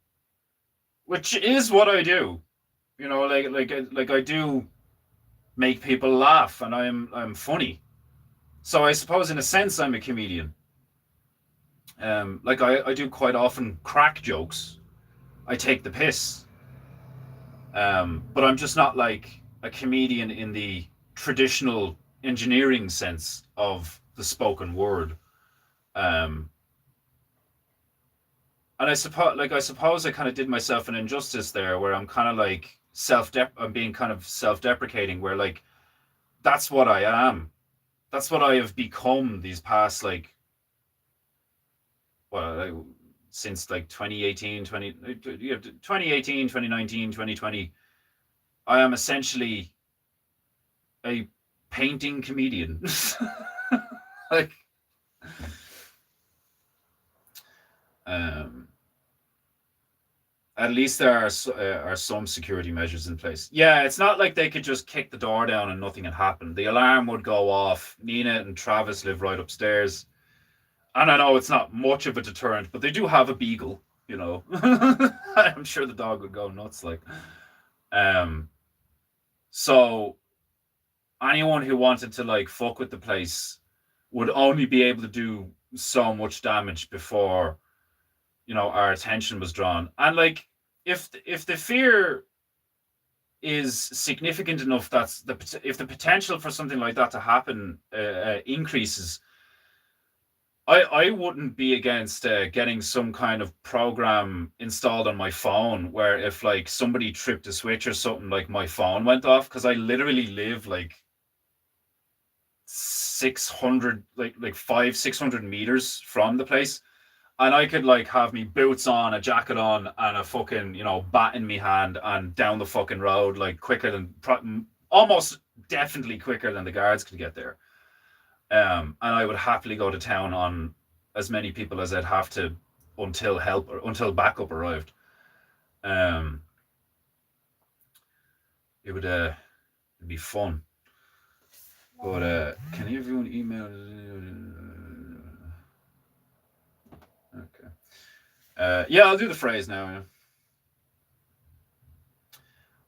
which is what I do. Like I do make people laugh, and I'm funny. So I suppose in a sense I'm a comedian. Like I do quite often crack jokes. I take the piss. But I'm just not like a comedian in the traditional engineering sense of the spoken word. And I suppose I kind of did myself an injustice there, where I'm kind of like I'm being kind of self-deprecating, where like that's what I am. That's what I have become these past since like 2018, 2019, 2020. I am essentially a painting comedian. like at least there are some security measures in place. Yeah, it's not like they could just kick the door down and nothing had happened. The alarm would go off. Nina and Travis live right upstairs. And I know it's not much of a deterrent, but they do have a beagle. I'm sure the dog would go nuts. So anyone who wanted to like fuck with the place would only be able to do so much damage before our attention was drawn. And like if the fear is significant enough, if the potential for something like that to happen increases, I wouldn't be against getting some kind of program installed on my phone where if like somebody tripped a switch or something, like my phone went off, because I literally live like 600 like 500-600 meters from the place, and I could like have me boots on, a jacket on, and a fucking bat in me hand, and down the fucking road like quicker than almost definitely quicker than the guards could get there. And I would happily go to town on as many people as I'd have to until backup arrived. It would it'd be fun. But can you view an email? Okay. Yeah, I'll do the phrase now. Yeah.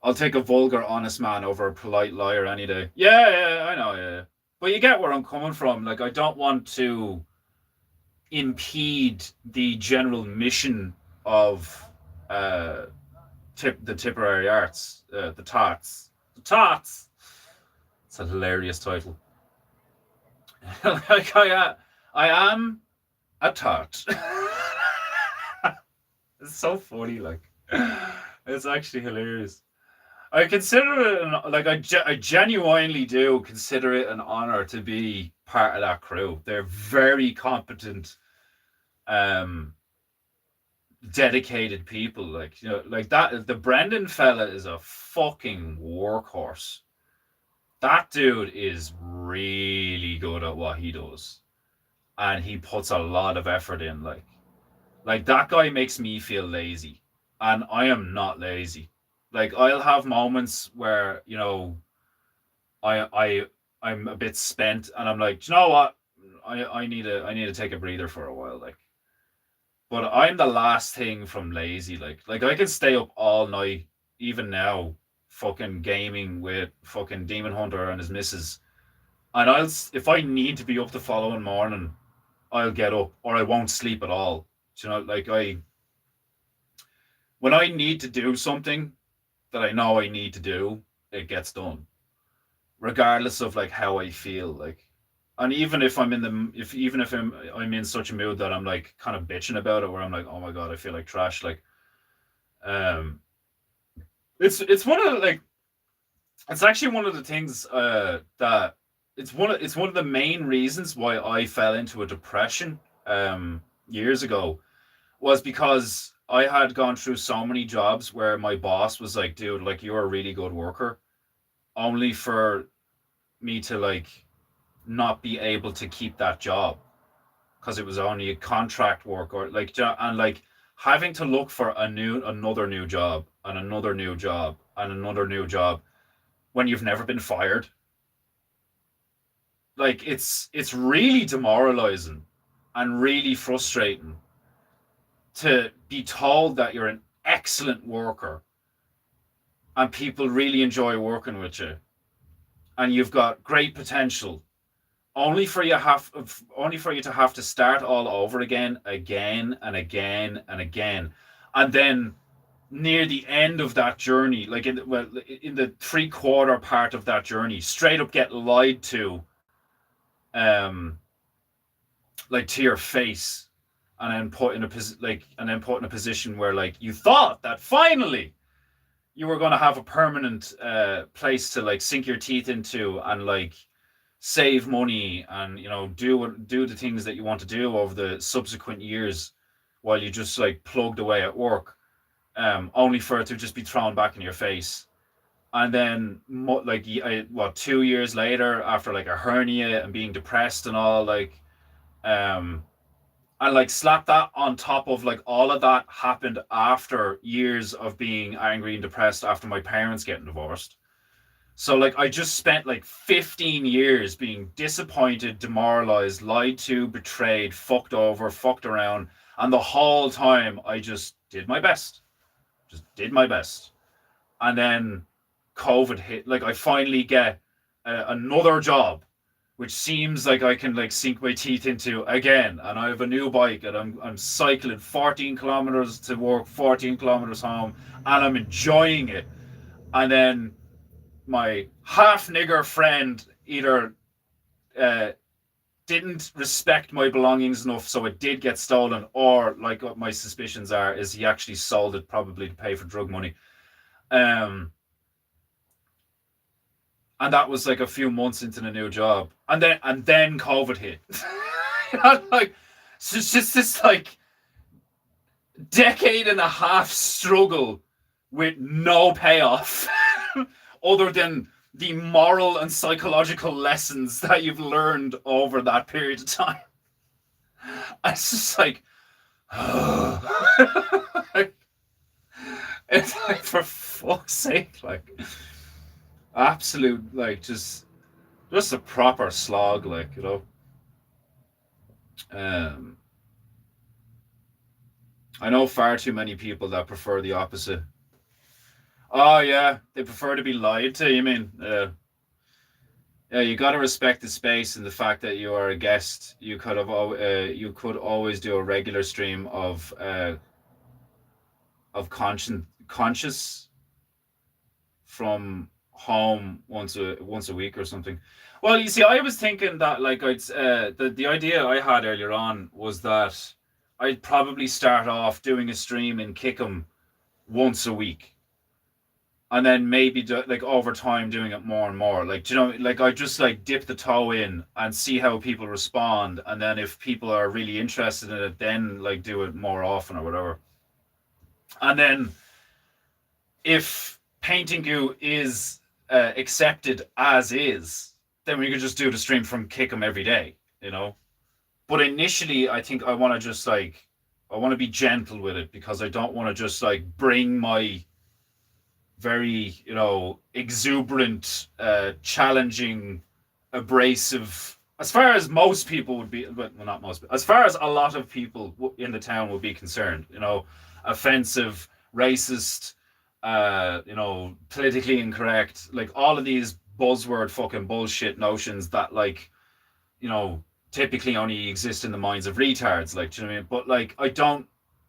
I'll take a vulgar, honest man over a polite liar any day. Yeah, I know. Yeah. But you get where I'm coming from. Like, I don't want to impede the general mission of the Tipperary Arts, the Tots. The Tots! It's a hilarious title. Like, I am a tot. It's so funny, like. It's actually hilarious. I consider it I genuinely do consider it an honor to be part of that crew. They're very competent, um, dedicated people. Like like that. The Brendan fella is a fucking workhorse. That dude is really good at what he does, and he puts a lot of effort in. Like that guy makes me feel lazy, and I am not lazy. Like I'll have moments where I'm a bit spent, and I'm like, "Do you know what? I need to take a breather for a while." Like, but I'm the last thing from lazy. Like I can stay up all night, even now, fucking gaming with fucking Demon Hunter and his missus, and if I need to be up the following morning, I'll get up, or I won't sleep at all. Do you know, like when I need to do something that I know I need to do, it gets done, regardless of like how I feel. Like, and even if I'm in such a mood that I'm like kind of bitching about it, where I'm like, oh my god, I feel like trash. Like, um, it's one of the, like it's actually one of the things that it's one of the main reasons why I fell into a depression years ago, was because I had gone through so many jobs where my boss was like, dude, like you're a really good worker, only for me to like not be able to keep that job because it was only a contract work, or like and like having to look for another new job and another new job and another new job when you've never been fired. Like it's really demoralizing and really frustrating to be told that you're an excellent worker and people really enjoy working with you and you've got great potential, only for you to have to start all over again and again and again. And then near the end of that journey, like in the 3/4 part of that journey, straight up get lied to, um like to your face, and then put in a position where like you thought that finally you were going to have a permanent place to like sink your teeth into and like save money and do the things that you want to do over the subsequent years, while you just like plugged away at work, only for it to just be thrown back in your face. And then like 2 years later, after like a hernia and being depressed and all, like um and like slap that on top of like all of that happened after years of being angry and depressed after my parents getting divorced. So like I just spent like 15 years being disappointed, demoralized, lied to, betrayed, fucked over, fucked around, and the whole time I just did my best. Just did my best. And then COVID hit. Like I finally get another job which seems like I can like sink my teeth into again, and I have a new bike, and I'm cycling 14 kilometers to work, 14 kilometers home, and I'm enjoying it. And then my half nigger friend either uh, didn't respect my belongings enough, so it did get stolen, or like what my suspicions are, is he actually sold it probably to pay for drug money. Um, and that was like a few months into the new job, and then COVID hit. Like, so it's just this like decade and a half struggle with no payoff, other than the moral and psychological lessons that you've learned over that period of time. It's just like, it's like, for fuck's sake, like absolute, like just a proper slog, like Um, I know far too many people that prefer the opposite. Oh yeah, they prefer to be lied to. You mean? Yeah, you got to respect the space and the fact that you are a guest. You could always do a regular stream of conscious from home once a week or something. Well, you see, I was thinking that like the idea I had earlier on was that I'd probably start off doing a stream in Kickham once a week. And then maybe like over time doing it more and more. Like, you know, like I just like dip the toe in and see how people respond. And then if people are really interested in it, then like do it more often or whatever. And then if Painting Goo is accepted as is, then we could just do the stream from Kickham every day, you know? But initially, I think I want to just like, I want to be gentle with it because I don't want to just like bring my very, you know, exuberant, challenging, abrasive, as far as most people would be, but well, not most, but as far as a lot of people in the town would be concerned, you know, offensive, racist, you know, politically incorrect, like all of these buzzword fucking bullshit notions that, like, you know, typically only exist in the minds of retards, like, do you know what I mean? But like, I don't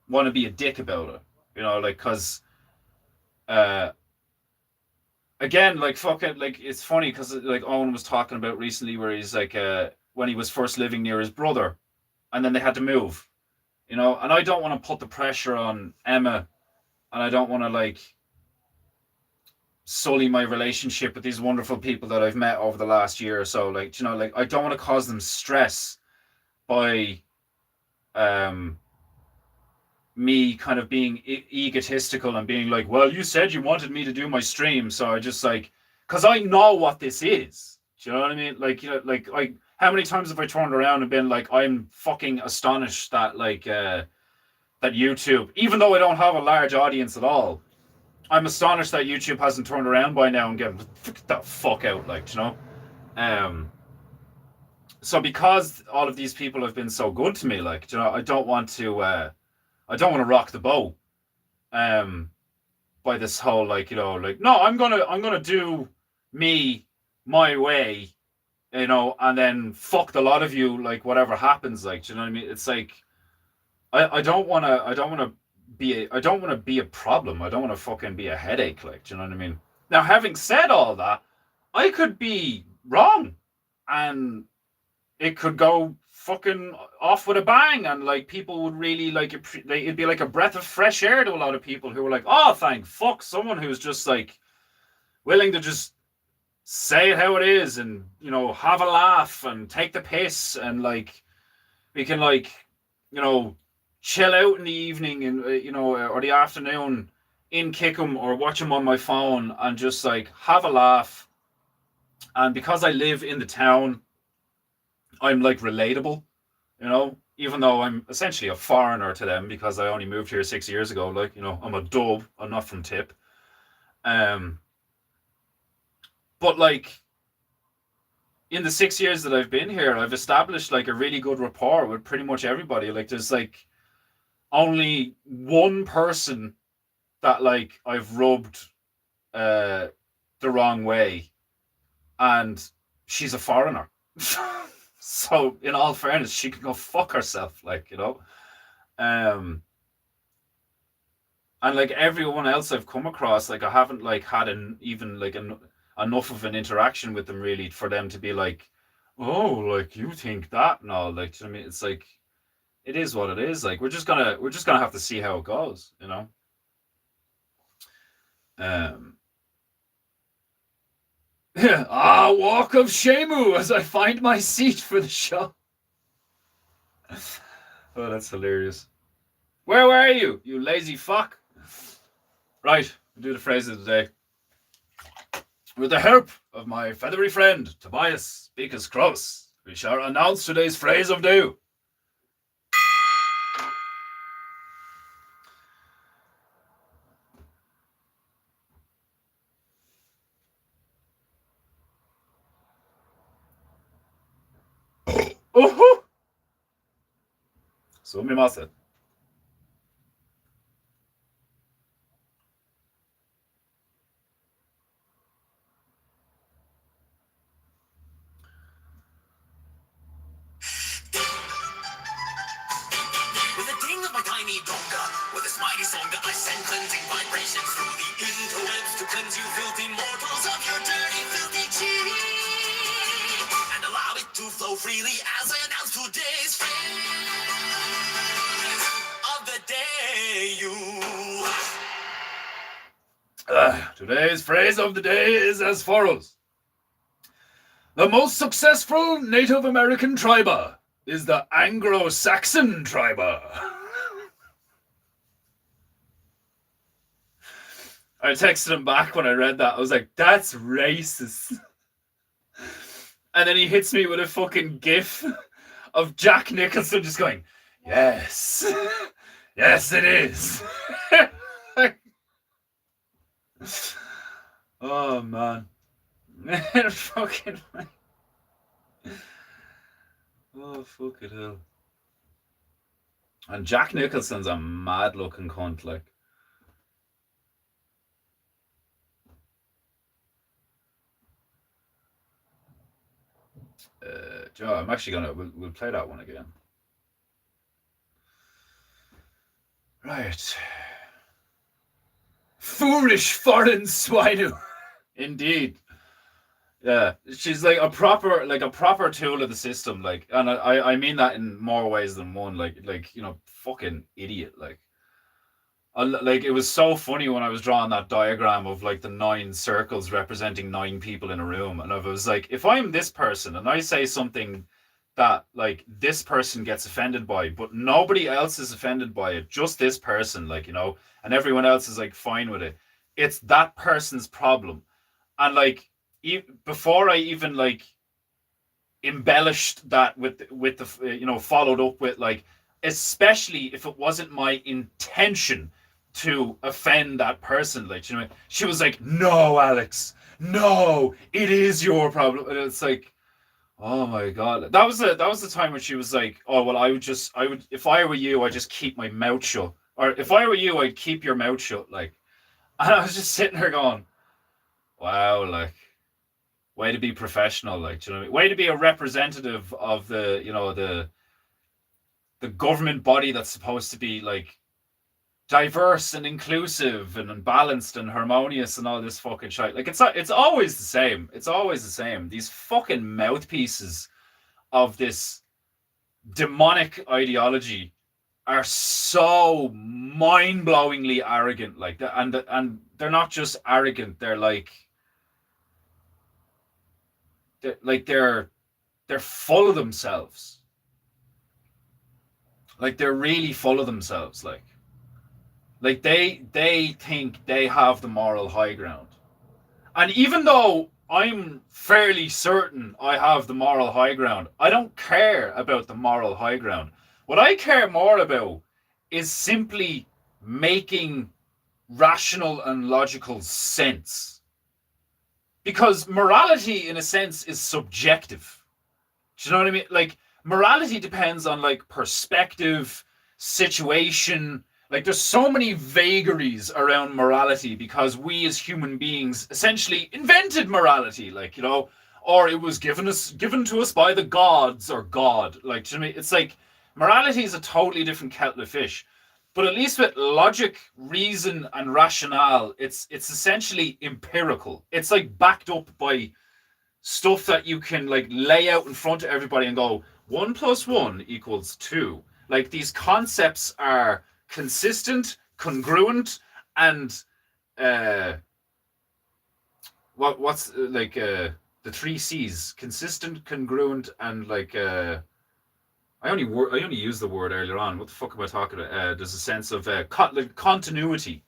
want to be a dick about it, you know, like, because uh again, like fucking, like it's funny because like Owen was talking about recently where he's like when he was first living near his brother and then they had to move, you know, and I don't want to put the pressure on Emma and I don't want to like sully my relationship with these wonderful people that I've met over the last year or so, like, you know, like I don't want to cause them stress by me kind of being egotistical and being like, well, you said you wanted me to do my stream, so I just like, because I know what this is. Do you know what I mean? Like, you know, like how many times have I turned around and been like, I'm fucking astonished that like that YouTube, even though I don't have a large audience at all, I'm astonished that YouTube hasn't turned around by now and get the fuck out, like, you know. So because all of these people have been so good to me, like, you know, I don't want to rock the boat by this whole like, you know, like, no, I'm gonna do me my way, you know, and then fuck the lot of you, like whatever happens, like, do you know what I mean? It's like I don't wanna be a problem. I don't wanna fucking be a headache, like, do you know what I mean? Now, having said all that, I could be wrong and it could go fucking off with a bang, and like people would really like it'd be like a breath of fresh air to a lot of people who were like, oh, thank fuck, someone who's just like willing to just say it how it is and, you know, have a laugh and take the piss, and like we can like, you know, chill out in the evening and you know, or the afternoon in Kickham or watch them on my phone and just like have a laugh. And because I live in the town, I'm like relatable, you know, even though I'm essentially a foreigner to them because I only moved here 6 years ago. Like, you know, I'm a dub, I'm not from Tip. But like in the 6 years that I've been here, I've established like a really good rapport with pretty much everybody. Like there's like only one person that like I've rubbed the wrong way, and she's a foreigner. So in all fairness, she can go fuck herself, like, you know. And like everyone else I've come across, like I haven't like had enough of an interaction with them really for them to be like, oh, like you think that and all, like, I mean, it's like it is what it is. Like we're just gonna have to see how it goes, you know. Walk of Shamu as I find my seat for the show. Oh, that's hilarious. Where were you, you lazy fuck? Right, we'll do the phrase of the day. With the help of my feathery friend, Tobias Beakus Cross, we shall announce today's phrase of the day. Oh, sumimasen. With a ding of my tiny donga, with this mighty song that I send cleansing vibrations through the interwebs to cleanse you filthy mortals of your dirty, filthy chi, and allow it to flow freely as I announce today's phrase of the day. You Today's phrase of the day is as follows. The most successful Native American tribe is the Anglo-Saxon tribe. I texted him back when I read that. I was like, that's racist. And then he hits me with a fucking gif of Jack Nicholson just going, yes. Yes, it is. Oh, man. Fucking... Oh, fucking hell. And Jack Nicholson's a mad-looking cunt, like. Joe, I'm actually gonna... We'll play that one again. Right. Foolish foreign swine. Indeed. Yeah, she's like a proper tool of the system, like, and I mean that in more ways than one, like you know, fucking idiot, like. Like, it was so funny when I was drawing that diagram of like the 9 circles representing 9 people in a room, and I was like, if I'm this person and I say something that like this person gets offended by, but nobody else is offended by it, just this person, like, you know, and everyone else is like fine with it, it's that person's problem. And like, before I even like embellished that with the, you know, followed up with like, especially if it wasn't my intention to offend that person, like, you know, she was like, no, Alex, no, it is your problem. And it's like, oh my god, that was the time when she was like, oh well, I would, if I were you, I'd just keep my mouth shut, or if I were you, I'd keep your mouth shut, like. And I was just sitting there going, wow, like, way to be professional, like, do you know what I mean? Way to be a representative of the, you know, the government body that's supposed to be like diverse and inclusive and balanced and harmonious and all this fucking shit. Like, it's always the same. It's always the same. These fucking mouthpieces of this demonic ideology are so mind-blowingly arrogant, like that, and they're not just arrogant. They're full of themselves. Like, they're really full of themselves. Like they think they have the moral high ground. And even though I'm fairly certain I have the moral high ground, I don't care about the moral high ground. What I care more about is simply making rational and logical sense. Because morality, in a sense, is subjective. Do you know what I mean? Like, morality depends on like perspective, situation. Like, there's so many vagaries around morality because we as human beings essentially invented morality, like, you know, or it was given to us by the gods or God. Like, to me, it's like morality is a totally different kettle of fish. But at least with logic, reason, and rationale, it's essentially empirical. It's like backed up by stuff that you can like lay out in front of everybody and go, 1 + 1 = 2. Like, these concepts are consistent, congruent, and what's like the 3 C's: consistent, congruent, and like I only used the word earlier on. What the fuck am I talking about? There's a sense of continuity.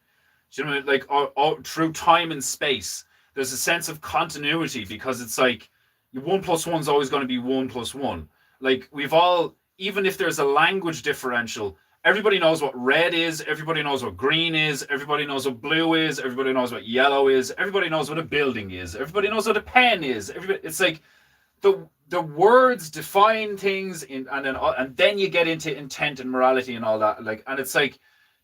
Do you know what I mean? Like, all through time and space, there's a sense of continuity, because it's like 1 + 1 is always going to be 1 + 1. Like, we've all, even if there's a language differential, everybody knows what red is, everybody knows what green is, everybody knows what blue is, everybody knows what yellow is, everybody knows what a building is, everybody knows what a pen is. It's like the words define things and then you get into intent and morality and all that. Like, and it's like,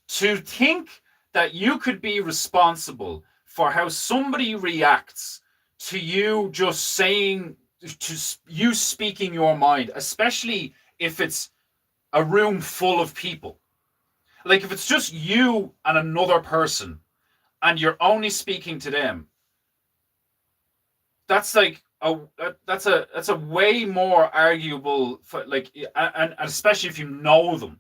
to think that you could be responsible for how somebody reacts to you just saying, to you speaking your mind, especially if it's a room full of people. Like, if it's just you and another person and you're only speaking to them, that's like that's a way more arguable for, like, and especially if you know them.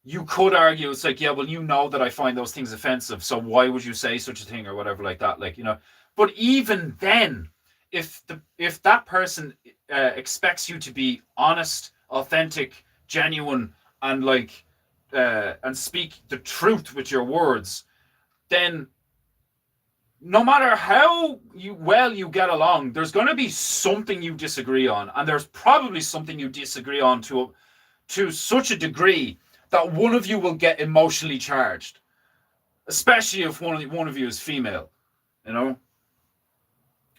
you could argue it's like, yeah, well, you know that I find those things offensive, so why would you say such a thing or whatever like that? Like, but even then, if that person expects you to be honest, authentic, genuine, and like and speak the truth with your words, then no matter how you get along, there's going to be something you disagree on, and there's probably something you disagree on to such a degree that one of you will get emotionally charged, especially if one of you is female.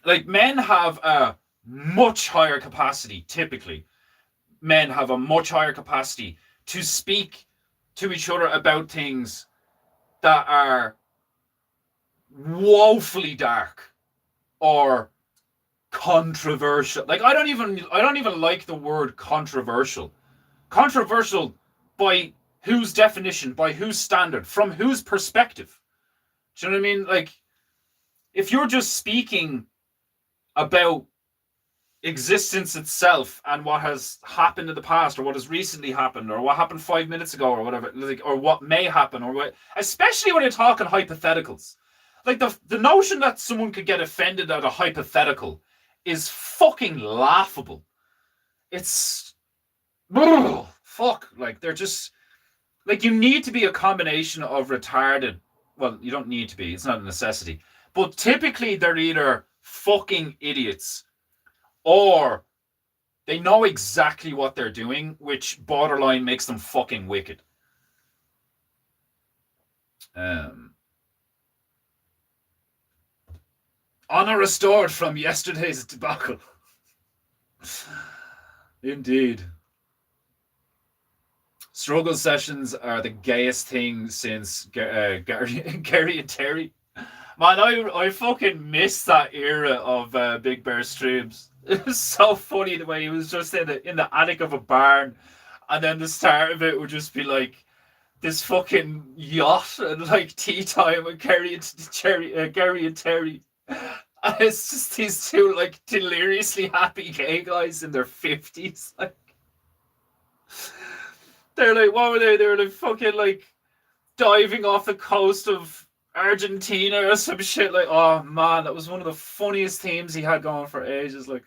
Like, men have a much higher capacity. Typically, men have a much higher capacity to speak to each other about things that are woefully dark or controversial. Like, I don't even like the word controversial. Controversial by whose definition, by whose standard, from whose perspective? Do you know what I mean? Like, if you're just speaking about existence itself and what has happened in the past, or what has recently happened, or what happened 5 minutes ago, or whatever, like, or what may happen, or what, especially when you're talking hypotheticals. Like, the notion that someone could get offended at a hypothetical is fucking laughable. It's fuck. Like, they're just like, you need to be a combination of retarded. Well, you don't need to be. It's not a necessity. But typically, they're either fucking idiots, or they know exactly what they're doing, which borderline makes them fucking wicked. Honor restored from yesterday's debacle. Indeed. Struggle sessions are the gayest thing since Gary and Terry. Man, I fucking miss that era of Big Bear Streams. It was so funny the way he was just in the attic of a barn, and then the start of it would just be like this fucking yacht and like tea time with Gary and Terry. And it's just these two like deliriously happy gay guys in their 50s. Like, they're like, what were they? They were like fucking like diving off the coast of Argentina or some shit. Like, oh man, that was one of the funniest themes he had going for ages. Like,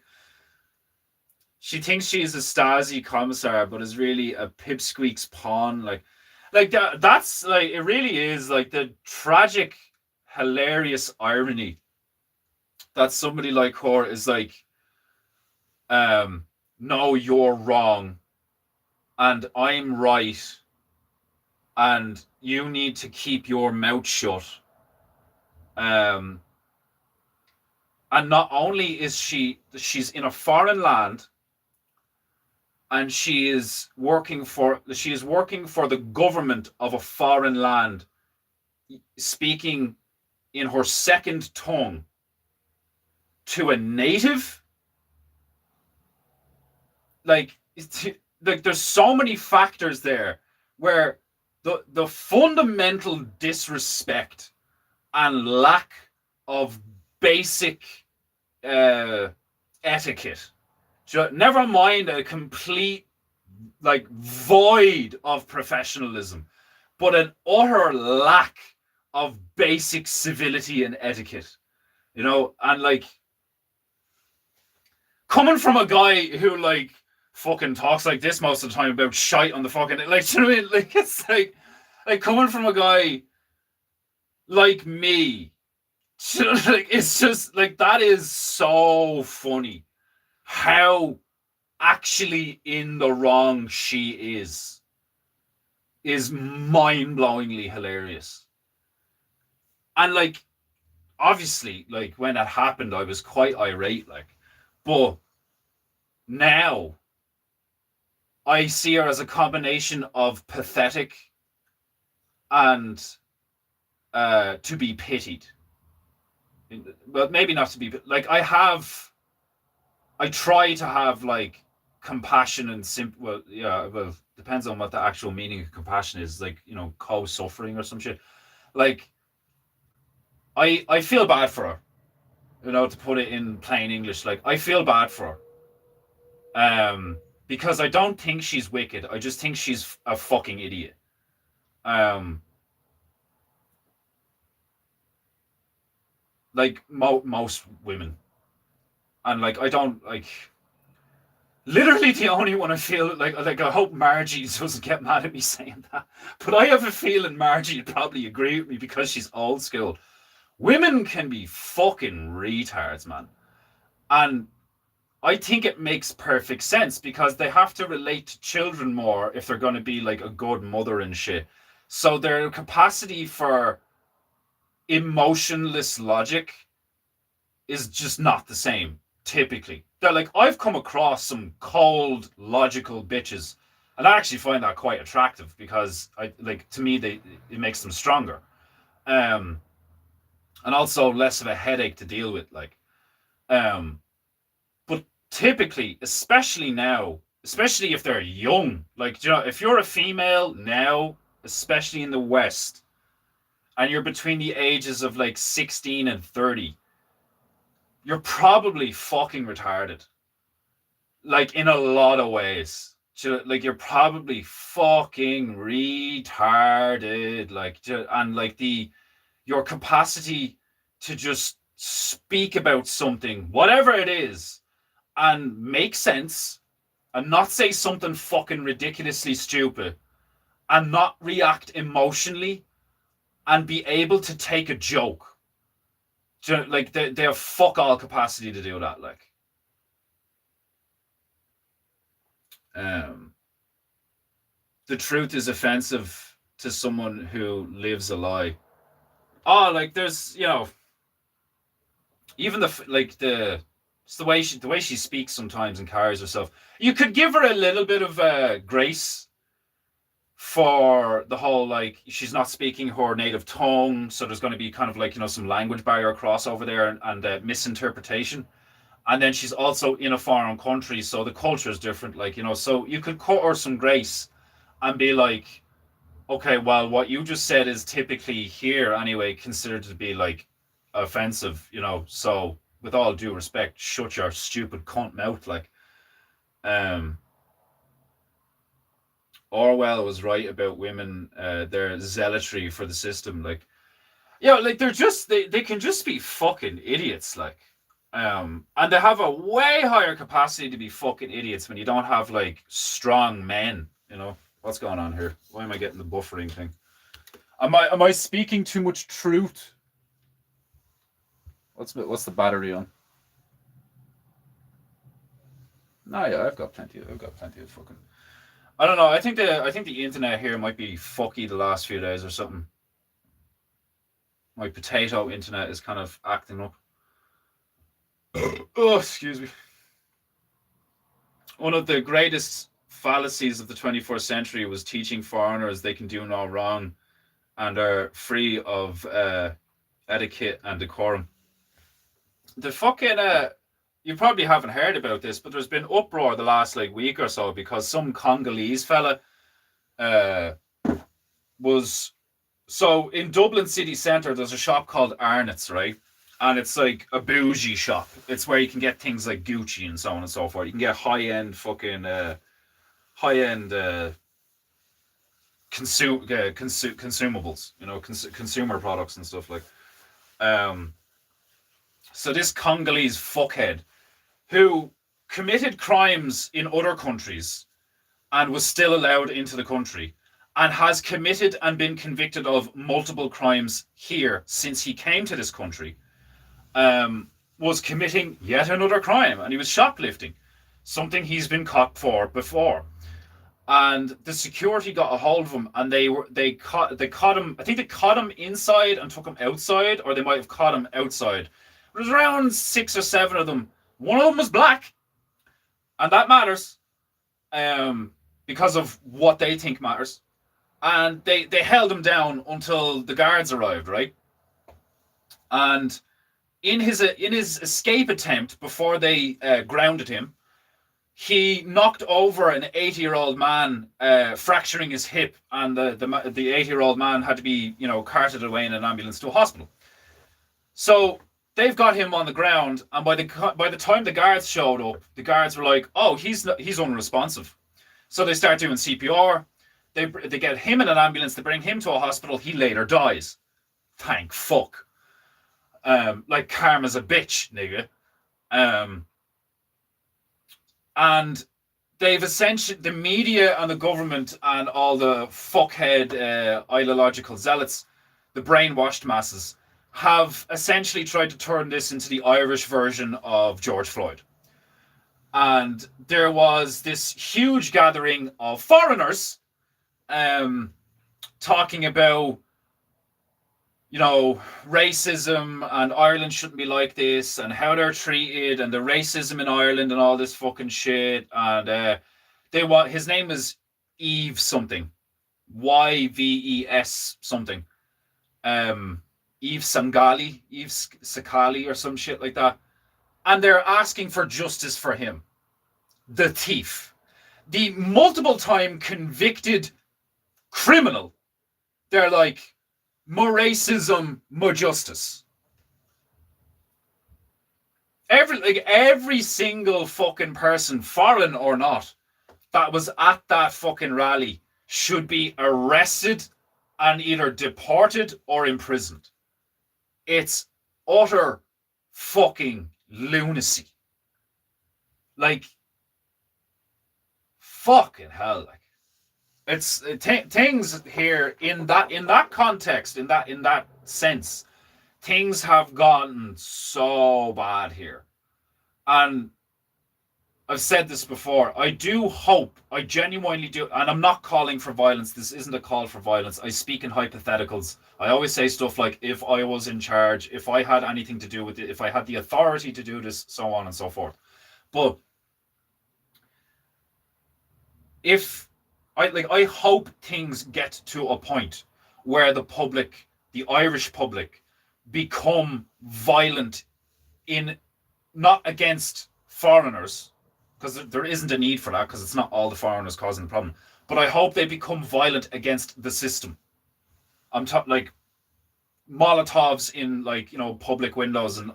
she thinks she's a Stasi commissar, but is really a pipsqueak's pawn. Like that's like, it really is like the tragic, hilarious irony that somebody like her is like, no, you're wrong, and I'm right, and you need to keep your mouth shut. And not only is she's in a foreign land, and she is working for the government of a foreign land, speaking in her second tongue to a native. Like there's so many factors there where the fundamental disrespect and lack of basic etiquette, never mind a complete like void of professionalism, but an utter lack of basic civility and etiquette, and like, coming from a guy who like fucking talks like this most of the time about shite on the fucking, like, you know what I mean? Like, it's like coming from a guy like me, like, it's just like, that is so funny how actually in the wrong she is mind-blowingly hilarious. And like, obviously, like, when that happened, I was quite irate, like, but now I see her as a combination of pathetic and to be pitied. But maybe not to be, like, I try to have like compassion and well, depends on what the actual meaning of compassion is, like, co-suffering or some shit. Like, I feel bad for her, to put it in plain English. Like, I feel bad for her. Because I don't think she's wicked. I just think she's a fucking idiot. Like most women, and like I don't like. Literally, the only one I feel like I hope Margie doesn't get mad at me saying that, but I have a feeling Margie would probably agree with me because she's old school. Women can be fucking retards, man, and I think it makes perfect sense because they have to relate to children more if they're going to be like a good mother and shit. So their capacity for emotionless logic is just not the same, typically. They're like, I've come across some cold, logical bitches. And I actually find that quite attractive because to me it makes them stronger. And also less of a headache to deal with. But typically, especially now, especially if they're young, if you're a female now, especially in the West, and you're between the ages of like 16 and 30, you're probably fucking retarded. Like, in a lot of ways. Like, you're probably fucking retarded. Your capacity to just speak about something, whatever it is, and make sense, and not say something fucking ridiculously stupid, and not react emotionally, and be able to take a joke. Like, they have fuck all capacity to do that. Like, the truth is offensive to someone who lives a lie. Oh, like, there's, even it's the way she speaks sometimes and carries herself. You could give her a little bit of grace for the whole, like, she's not speaking her native tongue, so there's going to be kind of like, some language barrier crossover there and misinterpretation. And then she's also in a foreign country, so the culture is different, so you could cut her some grace and be like, okay, well, what you just said is typically here anyway considered to be like offensive, so with all due respect, shut your stupid cunt mouth. Like, Orwell was right about women, their zealotry for the system. Like, they can just be fucking idiots. Like, and they have a way higher capacity to be fucking idiots when you don't have like strong men. What's going on here? Why am I getting the buffering thing? Am I speaking too much truth? What's the battery on? No, yeah, I've got plenty of fucking. I don't know. I think the internet here might be fucky the last few days or something. My potato internet is kind of acting up. Oh, excuse me. One of the greatest fallacies of the 21st century was teaching foreigners they can do no wrong and are free of etiquette and decorum. The fucking you probably haven't heard about this, but there's been uproar the last week or so because some Congolese fella was so in Dublin city centre. There's a shop called Arnott's, right? And it's like a bougie shop. It's where you can get things like Gucci and so on and so forth. You can get high-end fucking consumables, consumer products and stuff like. So this Congolese fuckhead who committed crimes in other countries and was still allowed into the country and has committed and been convicted of multiple crimes here since he came to this country, was committing yet another crime, and he was shoplifting, something he's been caught for before. And the security got a hold of him, and they caught him. I think they caught him inside and took him outside, or they might have caught him outside. There was around 6 or 7 of them. One of them was black, and that matters, because of what they think matters. And they held him down until the guards arrived, right? And in his escape attempt before they grounded him, he knocked over an 80-year-old man, fracturing his hip, and the 80-year-old man had to be, carted away in an ambulance to a hospital. So they've got him on the ground, and by the time the guards showed up, the guards were like, "Oh, he's unresponsive." So they start doing CPR. They get him in an ambulance. They bring him to a hospital. He later dies. Thank fuck. Like karma's a bitch, nigga. And they've essentially, the media and the government and all the fuckhead ideological zealots, the brainwashed masses, have essentially tried to turn this into the Irish version of George Floyd. And there was this huge gathering of foreigners talking about, racism, and Ireland shouldn't be like this, and how they're treated, and the racism in Ireland, and all this fucking shit. And his name is Yves something, Yves something, Yves Sakali or some shit like that. And they're asking for justice for him, the thief, the multiple time convicted criminal. They're like, more racism, more justice. Every single fucking person, foreign or not, that was at that fucking rally should be arrested and either deported or imprisoned. It's utter fucking lunacy. Like, fucking hell, like. It's things here in that context, in that sense, things have gotten so bad here. And I've said this before, I genuinely do, and I'm not calling for violence. This isn't a call for violence. I speak in hypotheticals. I always say stuff like, if I was in charge, if I had anything to do with it, if I had the authority to do this, so on and so forth. But I hope things get to a point where the public, the Irish public, become violent not against foreigners, because there isn't a need for that, because it's not all the foreigners causing the problem. But I hope they become violent against the system. I'm talking like Molotovs in public windows and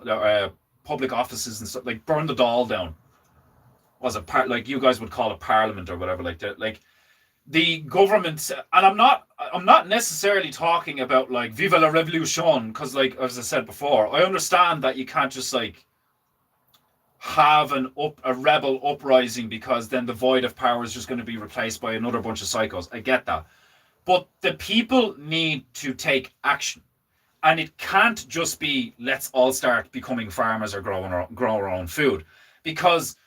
public offices and stuff, like burn the Dáil down. Was it like you guys would call it Parliament or whatever, like that, like. The government, and I'm not necessarily talking about like Viva la Revolution, because like as I said before, I understand that you can't just like have a rebel uprising, because then the void of power is just going to be replaced by another bunch of psychos. I get that, but the people need to take action, and it can't just be let's all start becoming farmers or grow our own food, because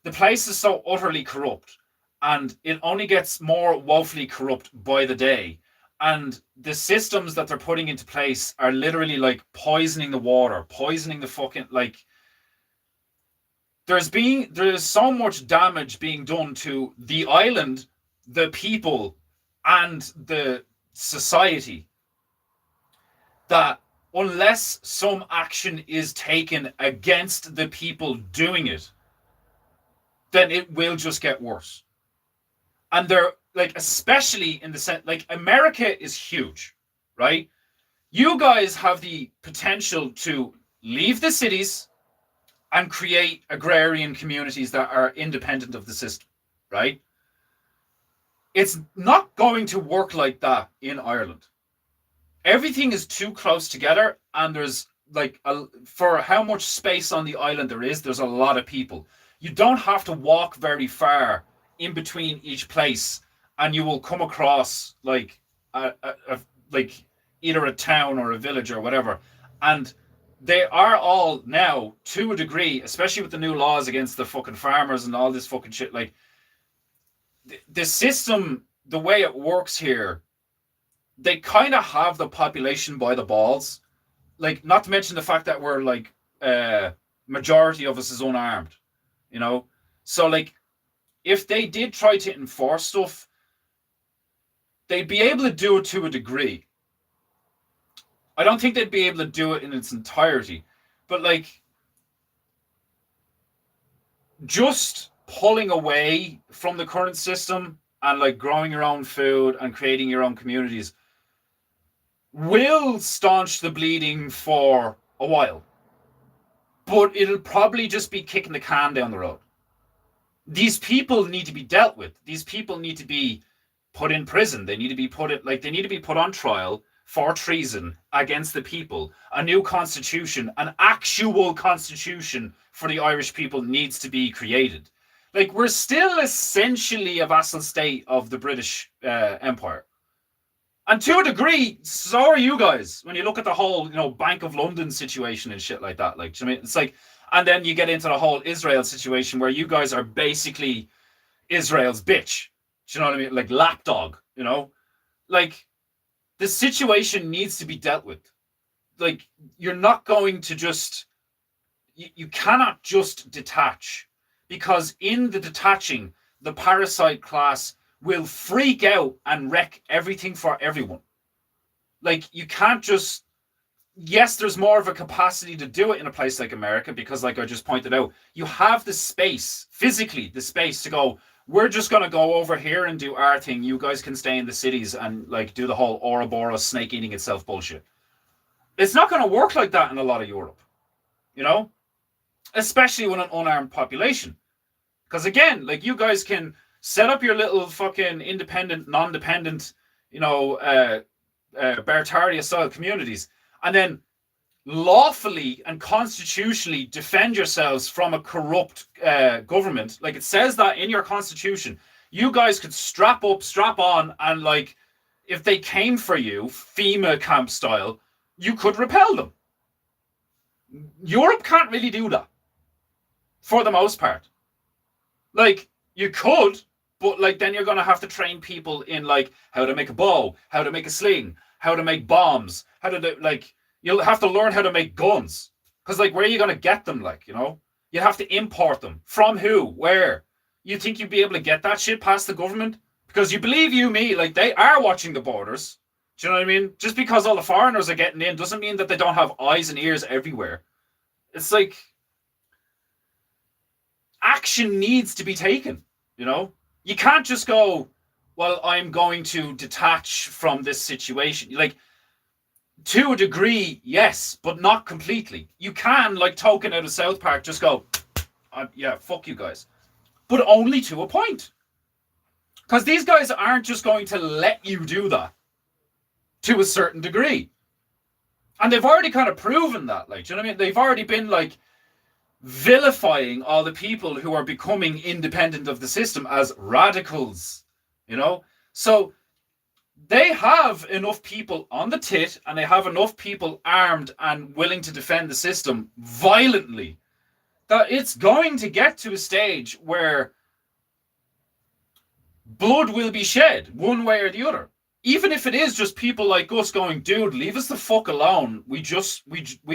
the place is so utterly corrupt. And it only gets more woefully corrupt by the day. And the systems that they're putting into place are literally like poisoning the water, poisoning the fucking, like, there's so much damage being done to the island, the people, and the society, that unless some action is taken against the people doing it, then it will just get worse. And they're like, especially in the sense, like, America is huge, right? You guys have the potential to leave the cities and create agrarian communities that are independent of the system, right? It's not going to work like that in Ireland. Everything is too close together, and there's like, for how much space on the island there's a lot of people. You don't have to walk very far in between each place, and you will come across like like either a town or a village or whatever. And they are all now, to a degree, especially with the new laws against the fucking farmers and all this fucking shit, like, the system, the way it works here, they kind of have the population by the balls. Like, not to mention the fact that we're like, majority of us is unarmed, so like, if they did try to enforce stuff, they'd be able to do it to a degree. I don't think they'd be able to do it in its entirety, but like, just pulling away from the current system and like growing your own food and creating your own communities will staunch the bleeding for a while, but it'll probably just be kicking the can down the road. These people need to be dealt with. These people need to be put in prison. They need to be they need to be put on trial for treason against the people. A new constitution, an actual constitution for the Irish people needs to be created. Like, we're still essentially a vassal state of the British Empire. And to a degree, so are you guys. When you look at the whole, Bank of London situation and shit like that. Like, do you know what I mean? It's like, and then you get into the whole Israel situation where you guys are basically Israel's bitch. Do you know what I mean? Like, lapdog, Like, the situation needs to be dealt with. Like, you're not going to just... You cannot just detach. Because in the detaching, the parasite class will freak out and wreck everything for everyone. Like, you can't just... Yes, there's more of a capacity to do it in a place like America because, like I just pointed out, you have the space, physically, the space to go, we're just going to go over here and do our thing. You guys can stay in the cities and, like, do the whole Ouroboros snake eating itself bullshit. It's not going to work like that in a lot of Europe, especially with an unarmed population. Because, again, like, you guys can set up your little fucking independent, non-dependent, Bertardia-style communities, and then lawfully and constitutionally defend yourselves from a corrupt government. Like, it says that in your constitution. You guys could strap up, strap on, and, like, if they came for you, FEMA camp style, you could repel them. Europe can't really do that, for the most part. Like, you could, but, like, then you're going to have to train people in, like, how to make a bow, how to make a sling, how to make bombs, how to do, like, you'll have to learn how to make guns. Because, like, where are you going to get them, like, You have to import them. From who? Where? You think you'd be able to get that shit past the government? Because you believe you me, like, they are watching the borders. Do you know what I mean? Just because all the foreigners are getting in doesn't mean that they don't have eyes and ears everywhere. It's like... Action needs to be taken, You can't just go, well, I'm going to detach from this situation. Like, to a degree, yes, but not completely. You can, like Token out of South Park, just go, yeah, fuck you guys. But only to a point. Because these guys aren't just going to let you do that to a certain degree. And they've already kind of proven that, like, do you know what I mean? They've already been, like, vilifying all the people who are becoming independent of the system as radicals, So they have enough people on the tit and they have enough people armed and willing to defend the system violently that it's going to get to a stage where blood will be shed one way or the other. Even if it is just people like us going, dude, leave us the fuck alone. We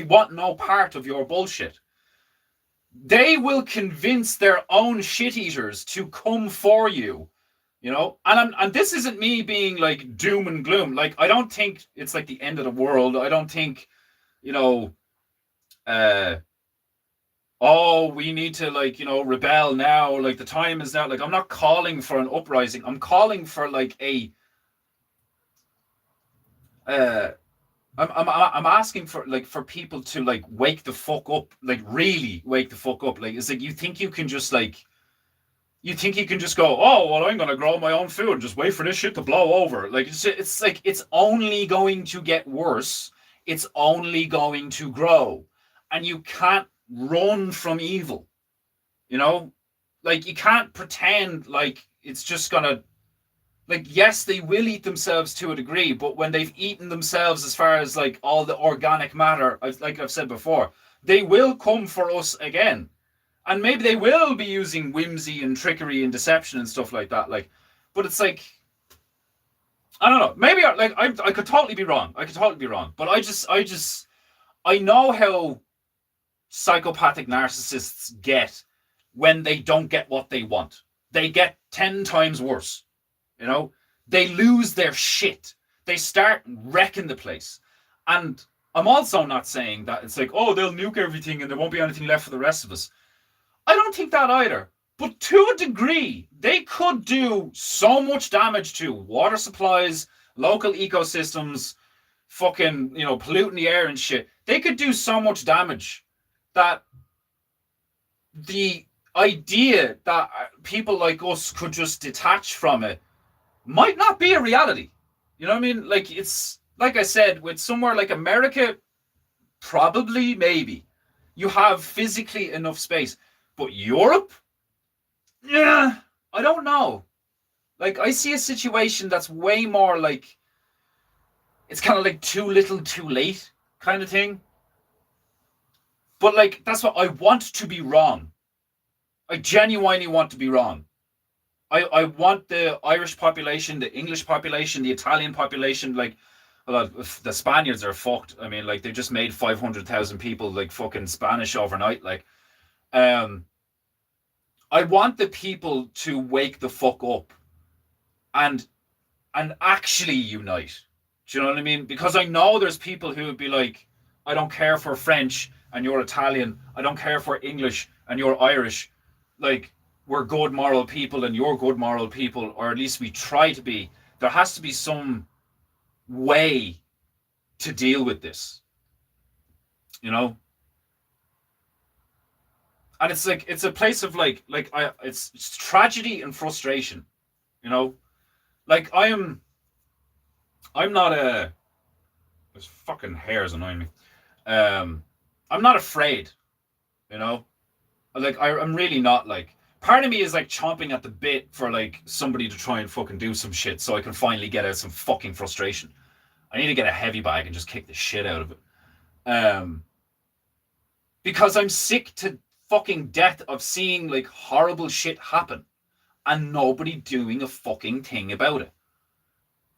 want no part of your bullshit. They will convince their own shit eaters to come for you, And this isn't me being like doom and gloom. Like, I don't think it's like the end of the world. I don't think, we need to, like, rebel now. Like, the time is now. Like, I'm not calling for an uprising. I'm calling for, like, I'm asking for, like, for people to, like, wake the fuck up, like, really wake the fuck up. Like, it's like, you think you can just go, oh, well, I'm gonna grow my own food and just wait for this shit to blow over. Like, it's like, it's only going to get worse. It's only going to grow, and you can't run from evil. Like, you can't pretend like it's just gonna. Like, yes, they will eat themselves to a degree, but when they've eaten themselves as far as, like, all the organic matter, like I've said before, they will come for us again. And maybe they will be using whimsy and trickery and deception and stuff like that. Like, but it's like, I don't know. Maybe, like, I could totally be wrong. But I know how psychopathic narcissists get when they don't get what they want. They get 10 times worse. They lose their shit. They start wrecking the place. And I'm also not saying that it's like, oh, they'll nuke everything and there won't be anything left for the rest of us. I don't think that either. But to a degree, they could do so much damage to water supplies, local ecosystems, fucking, polluting the air and shit. They could do so much damage that the idea that people like us could just detach from it might not be a reality. You know what I mean? Like, it's like I said, with somewhere like America, probably, maybe you have physically enough space, but Europe, yeah, I don't know. Like, I see a situation that's way more like it's kind of like too little, too late kind of thing. But like, that's what I want to be wrong. I genuinely want to be wrong. I want the Irish population, the English population, the Italian population, like, well, the Spaniards are fucked. I mean, like, they just made 500,000 people like fucking Spanish overnight. Like, um, I want the people to wake the fuck up and actually unite. Do you know what I mean? Because I know there's people who would be like, I don't care for French and you're Italian. I don't care for English and you're Irish. Like, we're good moral people and you're good moral people, or at least we try to be. There has to be some way to deal with this, you know? And it's like, it's a place of it's tragedy and frustration, you know? Like, I'm not a, this fucking hair's annoying me. I'm not afraid, you know? Like, I'm really not. Like, part of me is like chomping at the bit for like somebody to try and fucking do some shit so I can finally get out some fucking frustration. I need to get a heavy bag and just kick the shit out of it. Because I'm sick to fucking death of seeing like horrible shit happen and nobody doing a fucking thing about it.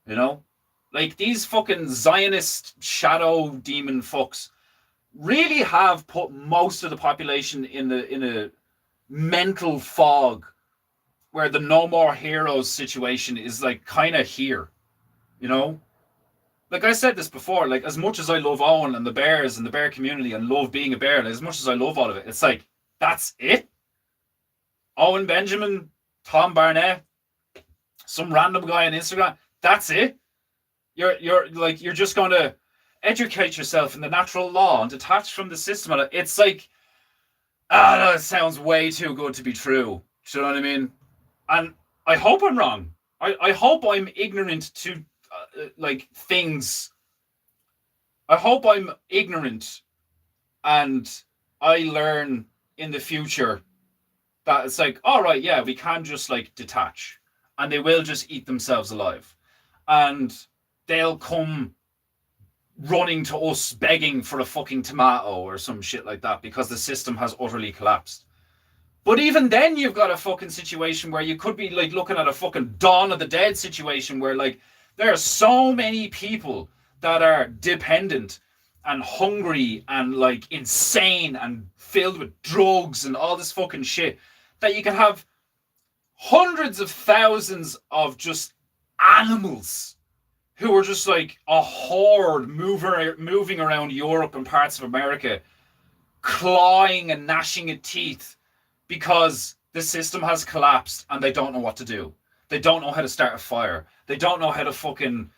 You know? Like, these fucking Zionist shadow demon fucks really have put most of the population in a mental fog where the no more heroes situation is like kind of here, you know? Like, I said this before, like, as much as I love Owen and the Bears and the Bear community and love being a Bear, and as much as I love all of it, it's like, that's it? Owen Benjamin, Tom Barnett, some random guy on Instagram, that's it? You're just going to educate yourself in the natural law and detach from the system. It's like, no, it sounds way too good to be true. Do you know what I mean? And I hope I'm wrong. I hope I'm ignorant to like things. I hope I'm ignorant and I learn in the future that it's like, all right, yeah, we can just like detach and they will just eat themselves alive. And they'll come running to us begging for a fucking tomato or some shit like that because the system has utterly collapsed. But even then, you've got a fucking situation where you could be like looking at a fucking Dawn of the Dead situation where like there are so many people that are dependent and hungry and like insane and filled with drugs and all this fucking shit that you can have hundreds of thousands of just animals who are just like a horde moving around Europe and parts of America, clawing and gnashing at teeth because the system has collapsed and they don't know what to do. They don't know how to start a fire. They don't know how to fucking,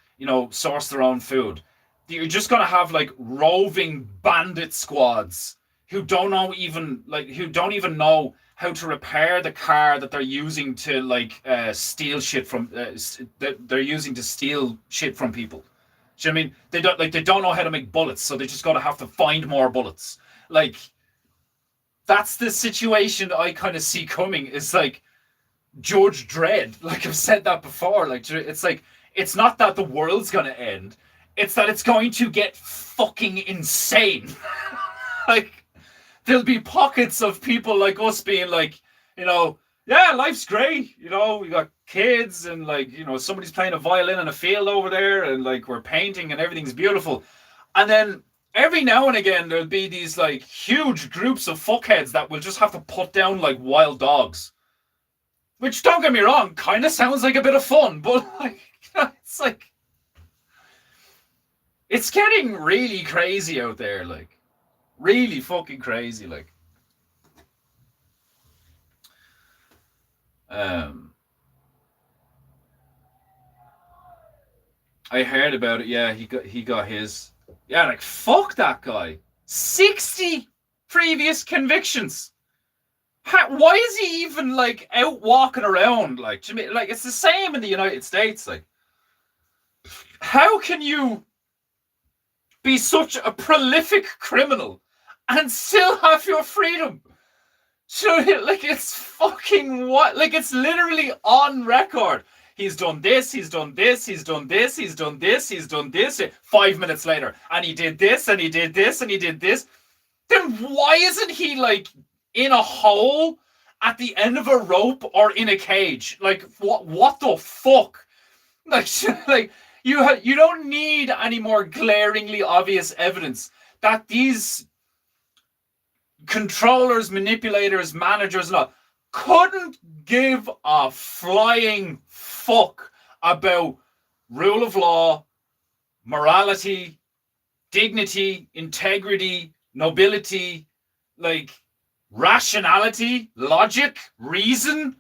source their own food. You're just going to have like roving bandit squads who don't even know how to repair the car that they're using to like steal shit from that they're using to steal shit from people. Do you know what I mean? They don't know how to make bullets, so they just gotta have to find more bullets. Like, that's the situation I kind of see coming. Is like Judge Dredd. Like, I've said that before. Like, it's like, it's not that the world's gonna end, it's that it's going to get fucking insane. Like, there'll be pockets of people like us being like, yeah, life's great. We got kids and like, somebody's playing a violin in a field over there and like we're painting and everything's beautiful. And then every now and again, there'll be these like huge groups of fuckheads that will just have to put down like wild dogs. Which, don't get me wrong, kind of sounds like a bit of fun, but like, it's like, it's getting really crazy out there. Like, really fucking crazy, like. I heard about it. Yeah, he got his. Yeah, like, fuck that guy. 60 previous convictions. Why is he even like out walking around? Like, to me, like it's the same in the United States. Like, how can you be such a prolific criminal and still have your freedom? So, like, it's fucking what? Like, it's literally on record. He's done this, he's done this, he's done this, he's done this, he's done this. 5 minutes later, and he did this, and he did this, and he did this. Then why isn't he, like, in a hole at the end of a rope or in a cage? Like, what the fuck? Like, like you don't need any more glaringly obvious evidence that these controllers, manipulators, managers, and all couldn't give a flying fuck about rule of law, morality, dignity, integrity, nobility, like rationality, logic, reason.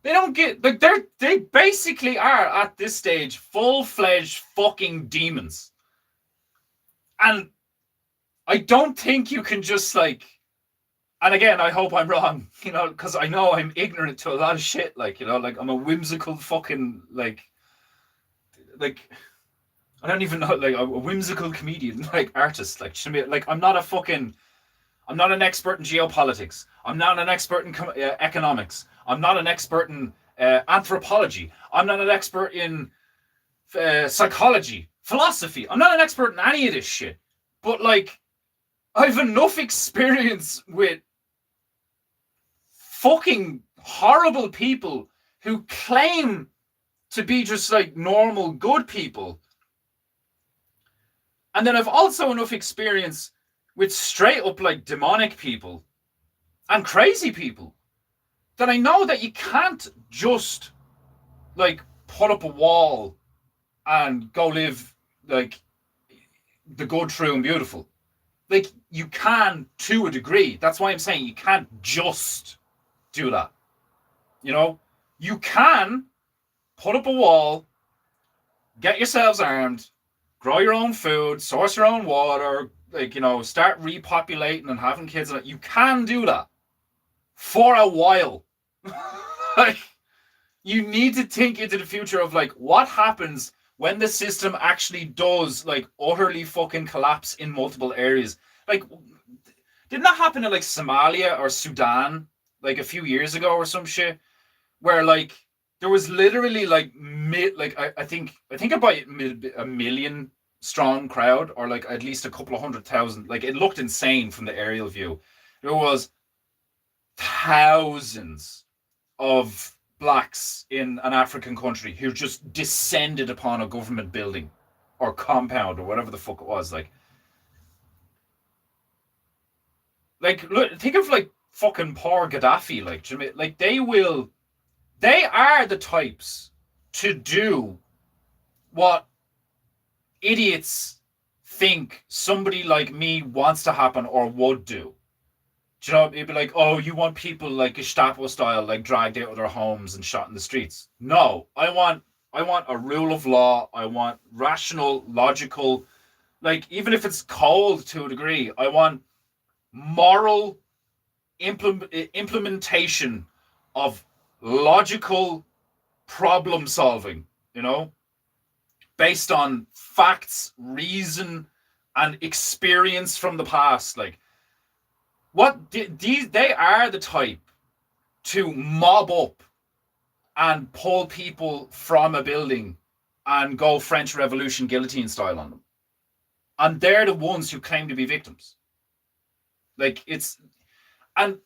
They don't get, like, they basically are at this stage full-fledged fucking demons. And I don't think you can just, like, and again, I hope I'm wrong, you know, because I know I'm ignorant to a lot of shit, like, you know, like I'm a whimsical fucking, like I don't even know, like a whimsical comedian, like artist, like I'm not an expert in geopolitics. I'm not an expert in economics. I'm not an expert in anthropology. I'm not an expert in psychology, philosophy. I'm not an expert in any of this shit. But, like, I have enough experience with fucking horrible people who claim to be just, like, normal, good people. And then I've also enough experience with straight up, like, demonic people and crazy people that I know that you can't just, like, put up a wall and go live, like, the good, true, and beautiful. Like, you can to a degree. That's why I'm saying you can't just do that. You know? You can put up a wall, get yourselves armed, grow your own food, source your own water, like, you know, start repopulating and having kids. You can do that for a while. Like, you need to think into the future of, like, what happens when the system actually does, like, utterly fucking collapse in multiple areas. Like, didn't that happen in, like, Somalia or Sudan, like, a few years ago or some shit, where, like, there was literally, like, I think about a million strong crowd, or, like, at least a couple of 100,000. Like, it looked insane from the aerial view. There was thousands of blacks in an African country who just descended upon a government building or compound or whatever the fuck it was. Like look, think of, like, fucking poor Gaddafi. Like, they are the types to do what idiots think somebody like me wants to happen or would do. Do you know, it'd be like, oh, you want people, like, Gestapo style, like, dragged out of their homes and shot in the streets. No, I want a rule of law. I want rational, logical, like, even if it's cold to a degree, I want moral implementation of logical problem solving, you know, based on facts, reason, and experience from the past. Like, they are the type to mob up and pull people from a building and go French Revolution guillotine style on them. And they're the ones who claim to be victims. Like, it's, and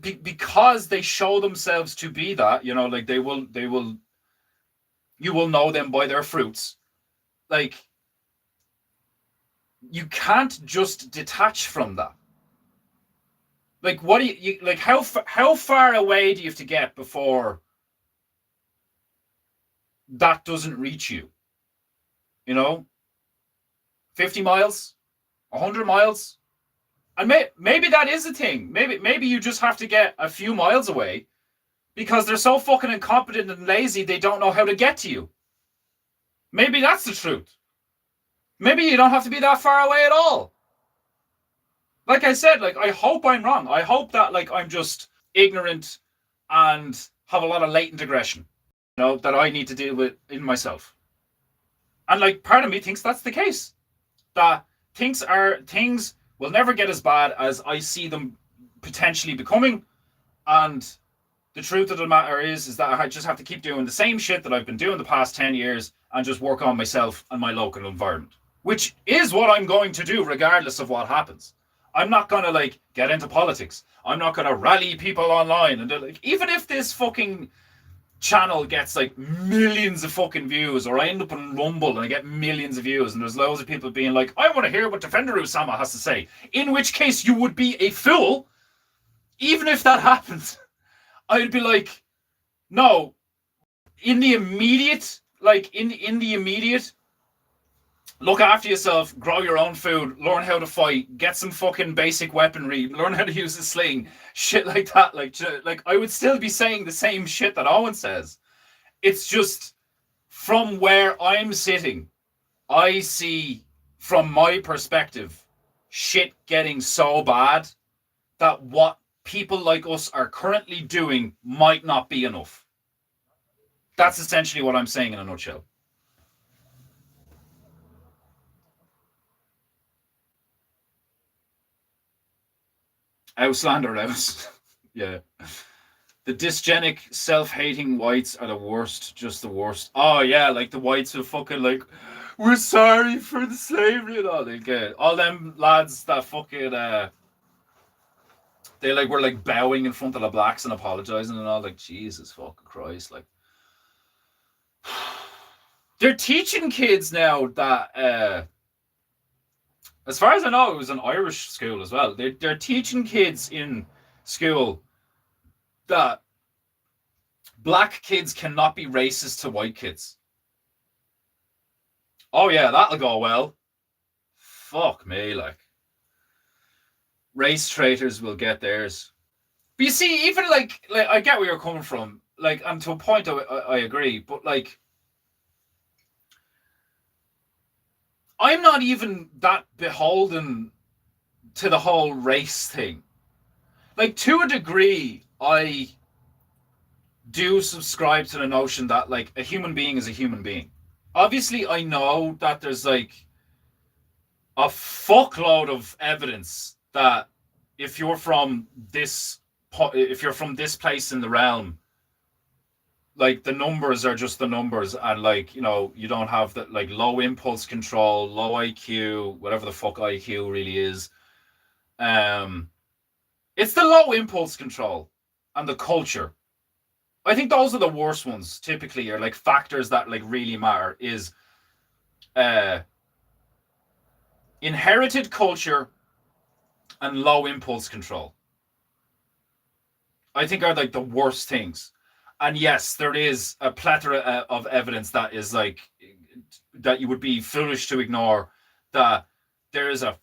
because they show themselves to be that, you know, like, you will know them by their fruits. Like, you can't just detach from that. Like, what do you like? How far away do you have to get before that doesn't reach you? You know, 50 miles, 100 miles, and maybe that is a thing. Maybe you just have to get a few miles away because they're so fucking incompetent and lazy they don't know how to get to you. Maybe that's the truth. Maybe you don't have to be that far away at all. Like I said, like I hope I'm wrong. I hope that like I'm just ignorant and have a lot of latent aggression, that I need to deal with in myself. And like part of me thinks that's the case. That things will never get as bad as I see them potentially becoming. And the truth of the matter is that I just have to keep doing the same shit that I've been doing the past 10 years and just work on myself and my local environment, which is what I'm going to do regardless of what happens. I'm not going to like get into politics. I'm not going to rally people online. And like, even if this fucking channel gets like millions of fucking views, or I end up on Rumble and I get millions of views, and there's loads of people being like, I want to hear what Defender Usama has to say, in which case you would be a fool. Even if that happens, I'd be like, no, in the immediate, look after yourself, grow your own food, learn how to fight, get some fucking basic weaponry, learn how to use a sling, shit like that. Like I would still be saying the same shit that Owen says. It's just from where I'm sitting, I see from my perspective shit getting so bad that what people like us are currently doing might not be enough. That's essentially what I'm saying in a nutshell. Auslander Aus. Yeah. The dysgenic, self-hating whites are the worst, just the worst. Oh yeah, like the whites who fucking like, we're sorry for the slavery and all. Like, all them lads that fucking they like were like bowing in front of the blacks and apologizing and all. Like, Jesus fucking Christ, like they're teaching kids now that as far as I know, it was an Irish school as well. They're teaching kids in school that black kids cannot be racist to white kids. Oh yeah, that'll go well. Fuck me, like race traitors will get theirs. But you see, even like I get where you're coming from, like, and to a point I agree, but like I'm not even that beholden to the whole race thing. Like, to a degree, I do subscribe to the notion that like a human being is a human being. Obviously, I know that there's like a fuckload of evidence that if you're from this place in the realm, like the numbers are just the numbers, and like, you don't have that like low impulse control, low IQ, whatever the fuck IQ really is. It's the low impulse control and the culture. I think those are the worst ones typically, are like factors that like really matter, is inherited culture and low impulse control. I think are like the worst things. And yes, there is a plethora of evidence that is like that you would be foolish to ignore, that there is a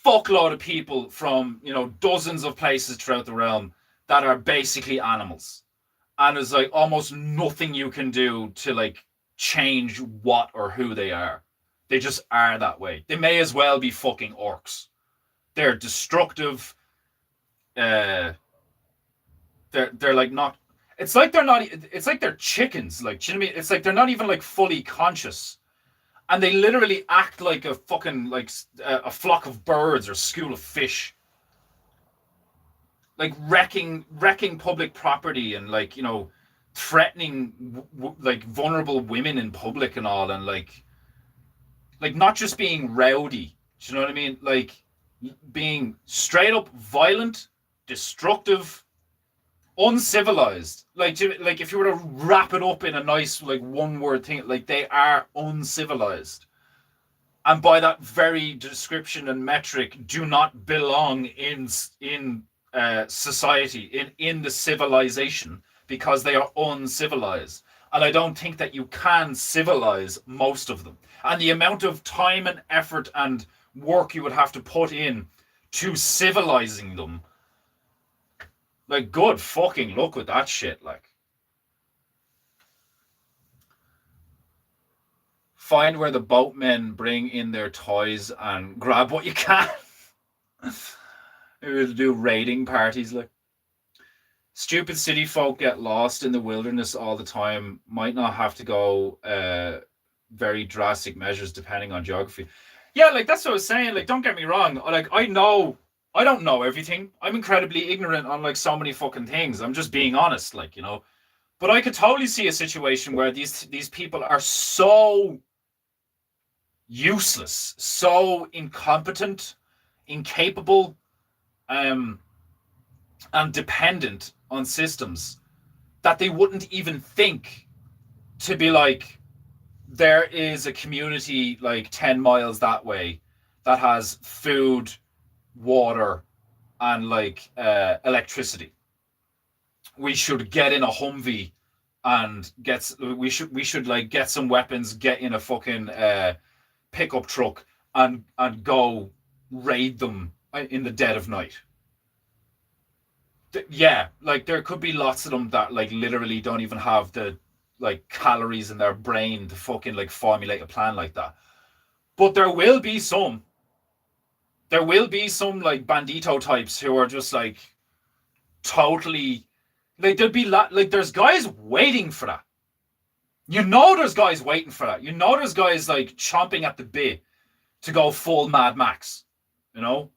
fuckload of people from dozens of places throughout the realm that are basically animals, and there's like almost nothing you can do to like change what or who they are. They just are that way. They may as well be fucking orcs. They're destructive. They're like not. It's like they're not. It's like they're chickens. Like, do you know what I mean? It's like they're not even like fully conscious, and they literally act like a fucking like a flock of birds or school of fish. Like wrecking public property, and like threatening like vulnerable women in public and all, and like not just being rowdy. Do you know what I mean? Like being straight up violent, destructive, uncivilized. Like if you were to wrap it up in a nice like one word thing, like they are uncivilized, and by that very description and metric, do not belong in society, in the civilization, because they are uncivilized. And I don't think that you can civilize most of them. And the amount of time and effort and work you would have to put in to civilizing them, like, good fucking luck with that shit. Like, find where the boatmen bring in their toys and grab what you can. Maybe we'll do raiding parties. Like, stupid city folk get lost in the wilderness all the time. Might not have to go very drastic measures depending on geography. Yeah, like that's what I was saying. Like, don't get me wrong. Like, I don't know everything. I'm incredibly ignorant on like so many fucking things. I'm just being honest, like, you know. But I could totally see a situation where these people are so useless, so incompetent, incapable, and dependent on systems that they wouldn't even think to be like, there is a community like 10 miles that way that has food, water, and like electricity. We should get in a Humvee and we should like get some weapons, get in a fucking pickup truck and go raid them in the dead of night. Yeah, like there could be lots of them that like literally don't even have the like calories in their brain to fucking like formulate a plan like that. But there will be some like bandito types who are just like totally like there'll be like there's guys waiting for that. You know there's guys waiting for that. You know there's guys like chomping at the bit to go full Mad Max, you know?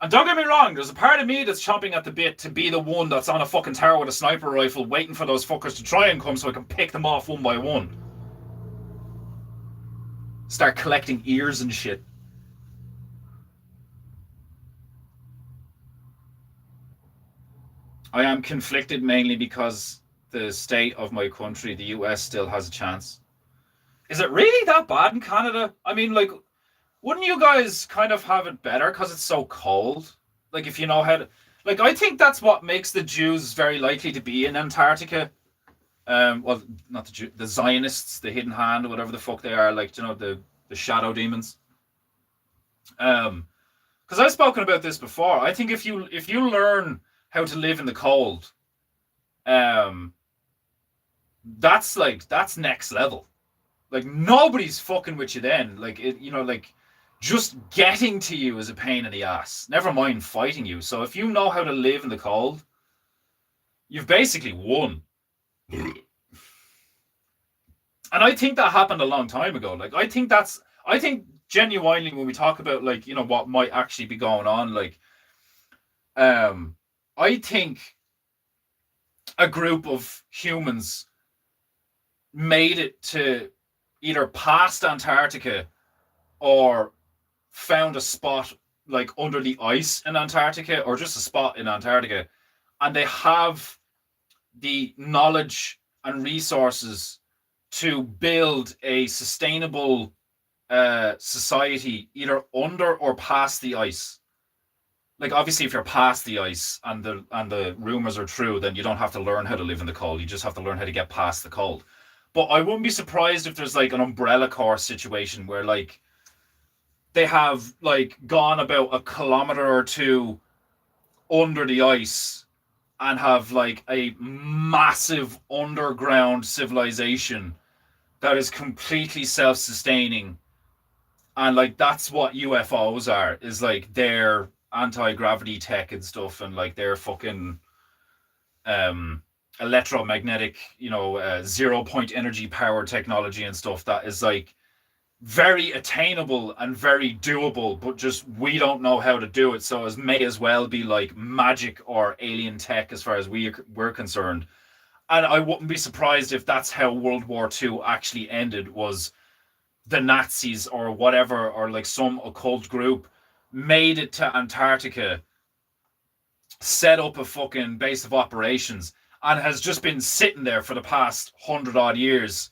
And don't get me wrong, there's a part of me that's chomping at the bit to be the one that's on a fucking tower with a sniper rifle waiting for those fuckers to try and come so I can pick them off one by one. Start collecting ears and shit. I am conflicted mainly because the state of my country, the US, still has a chance. Is it really that bad in Canada? I mean, like, wouldn't you guys kind of have it better because it's so cold? Like, if you know how to... Like, I think that's what makes the Jews very likely to be in Antarctica. Well, not the Jews, the Zionists, the hidden hand, or whatever the fuck they are, like, you know, the shadow demons. Because I've spoken about this before. I think if you learn how to live in the cold, that's next level. Like, nobody's fucking with you then. Like, it, you know, like, just getting to you is a pain in the ass. Never mind fighting you. So if you know how to live in the cold, you've basically won. And I think that happened a long time ago. Like, I think genuinely when we talk about, like, you know, what might actually be going on, like, I think a group of humans made it to either past Antarctica or found a spot like under the ice in Antarctica or just a spot in Antarctica, and they have the knowledge and resources to build a sustainable society either under or past the ice. Like, obviously, if you're past the ice and the rumors are true, then you don't have to learn how to live in the cold. You just have to learn how to get past the cold. But I wouldn't be surprised if there's like an umbrella course situation where like they have like gone about a kilometer or two under the ice and have like a massive underground civilization that is completely self-sustaining. And like that's what UFOs are, is like their anti-gravity tech and stuff, and like their fucking electromagnetic, you know, 0 point energy power technology and stuff that is like very attainable and very doable, but just we don't know how to do it, so it may as well be like magic or alien tech as far as we're concerned. And I wouldn't be surprised if that's how World War II actually ended, was the Nazis or whatever, or like some occult group made it to Antarctica, set up a fucking base of operations, and has just been sitting there for the past 100 odd years,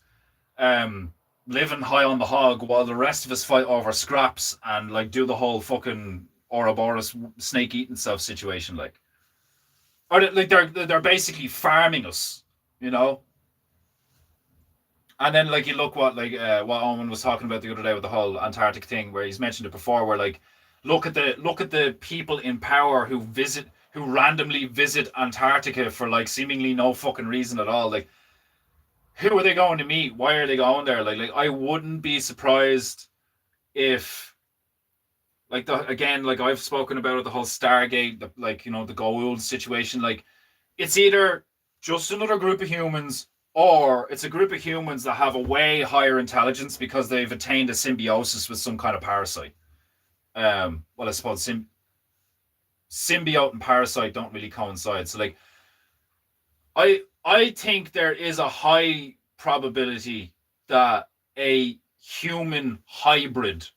living high on the hog while the rest of us fight over scraps and like do the whole fucking Ouroboros snake eating stuff situation, like, or like they're basically farming us, you know. And then like you look what what Owen was talking about the other day with the whole Antarctic thing, where he's mentioned it before, where like look at the people in power who randomly visit Antarctica for like seemingly no fucking reason at all. Like, who are they going to meet? Why are they going there? Like I wouldn't be surprised if Like like I've spoken about it, the whole Stargate, the Goa'uld situation. Like, it's either just another group of humans, or it's a group of humans that have a way higher intelligence because they've attained a symbiosis with some kind of parasite. Well, I suppose symbiote and parasite don't really coincide. So, like, I think there is a high probability that a human hybrid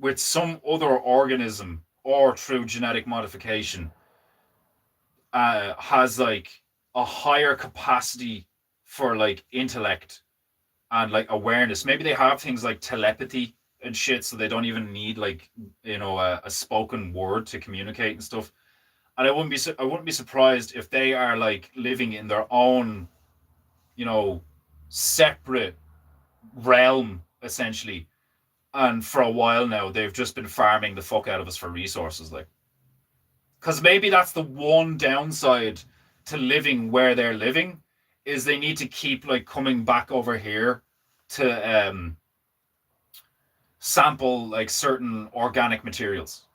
with some other organism or through genetic modification has like a higher capacity for like intellect and like awareness. Maybe they have things like telepathy and shit, so they don't even need like a spoken word to communicate and stuff. And I wouldn't be surprised if they are like living in their own, separate realm essentially. And for a while now, they've just been farming the fuck out of us for resources, like. Because maybe that's the one downside to living where they're living, is they need to keep like coming back over here to sample like certain organic materials.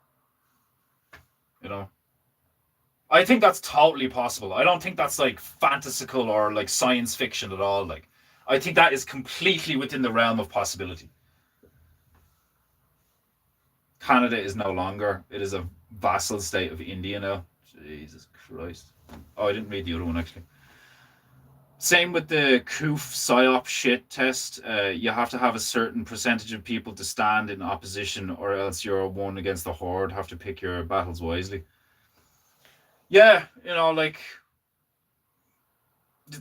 I think that's totally possible. I don't think that's like fantastical or like science fiction at all. Like, I think that is completely within the realm of possibility. Canada is no longer. It is a vassal state of India now. Jesus Christ. Oh, I didn't read the other one actually. Same with the COOF PSYOP shit test. You have to have a certain percentage of people to stand in opposition, or else you're one against the horde. Have to pick your battles wisely. Yeah, like,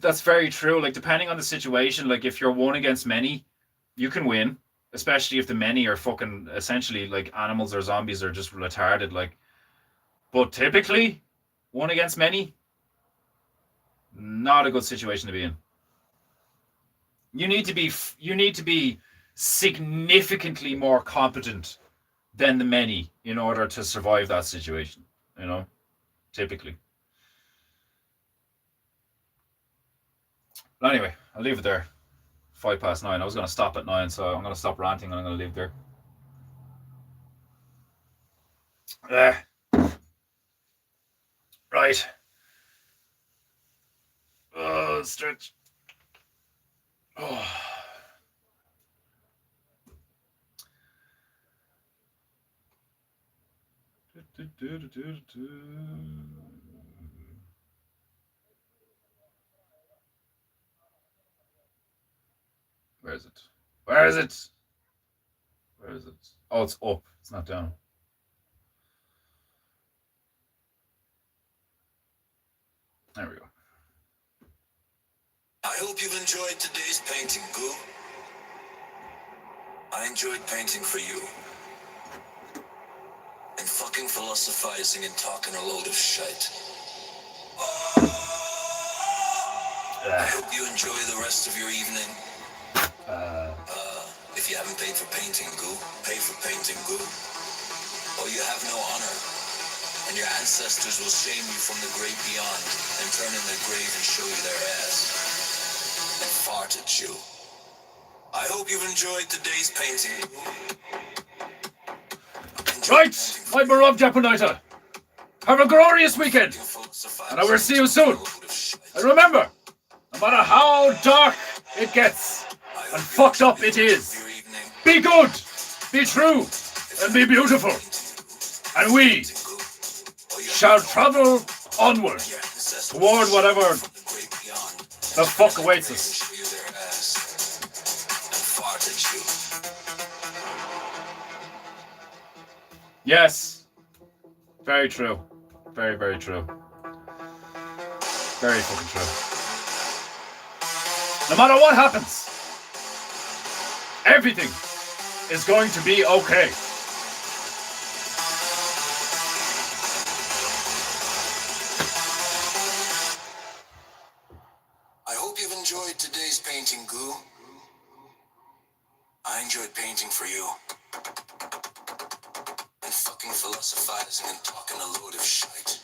that's very true. Like, depending on the situation, like if you're one against many, you can win. Especially if the many are fucking essentially like animals or zombies or just retarded. Like, but typically, one against many, not a good situation to be in. You need to be significantly more competent than the many in order to survive that situation. Typically. But anyway, I'll leave it there. 9:05. I was going to stop at 9, so I'm going to stop ranting and I'm going to leave there. Right. Oh, stretch. Oh. Where is it? Where is it? Where is it? Oh, it's up. It's not down. There we go. I hope you've enjoyed today's painting, Goo. I enjoyed painting for you. And fucking philosophizing and talking a load of shite. I hope you enjoy the rest of your evening. If you haven't paid for painting, Goo, pay for painting, Goo. Or you have no honor. And your ancestors will shame you from the great beyond and turn in their grave and show you their ass. And fart at you. I hope you've enjoyed today's painting. Right, my beloved Japanita. Have a glorious weekend. And I will see you soon. And remember, no matter how dark it gets and fucked up it is, be good, be true, and be beautiful. And we shall travel onward toward whatever the fuck awaits us. Yes. Very true. Very, very true. Very fucking true. No matter what happens, everything is going to be okay. I hope you've enjoyed today's painting, Goo. I enjoyed painting for you. And fucking philosophizing and talking a load of shite.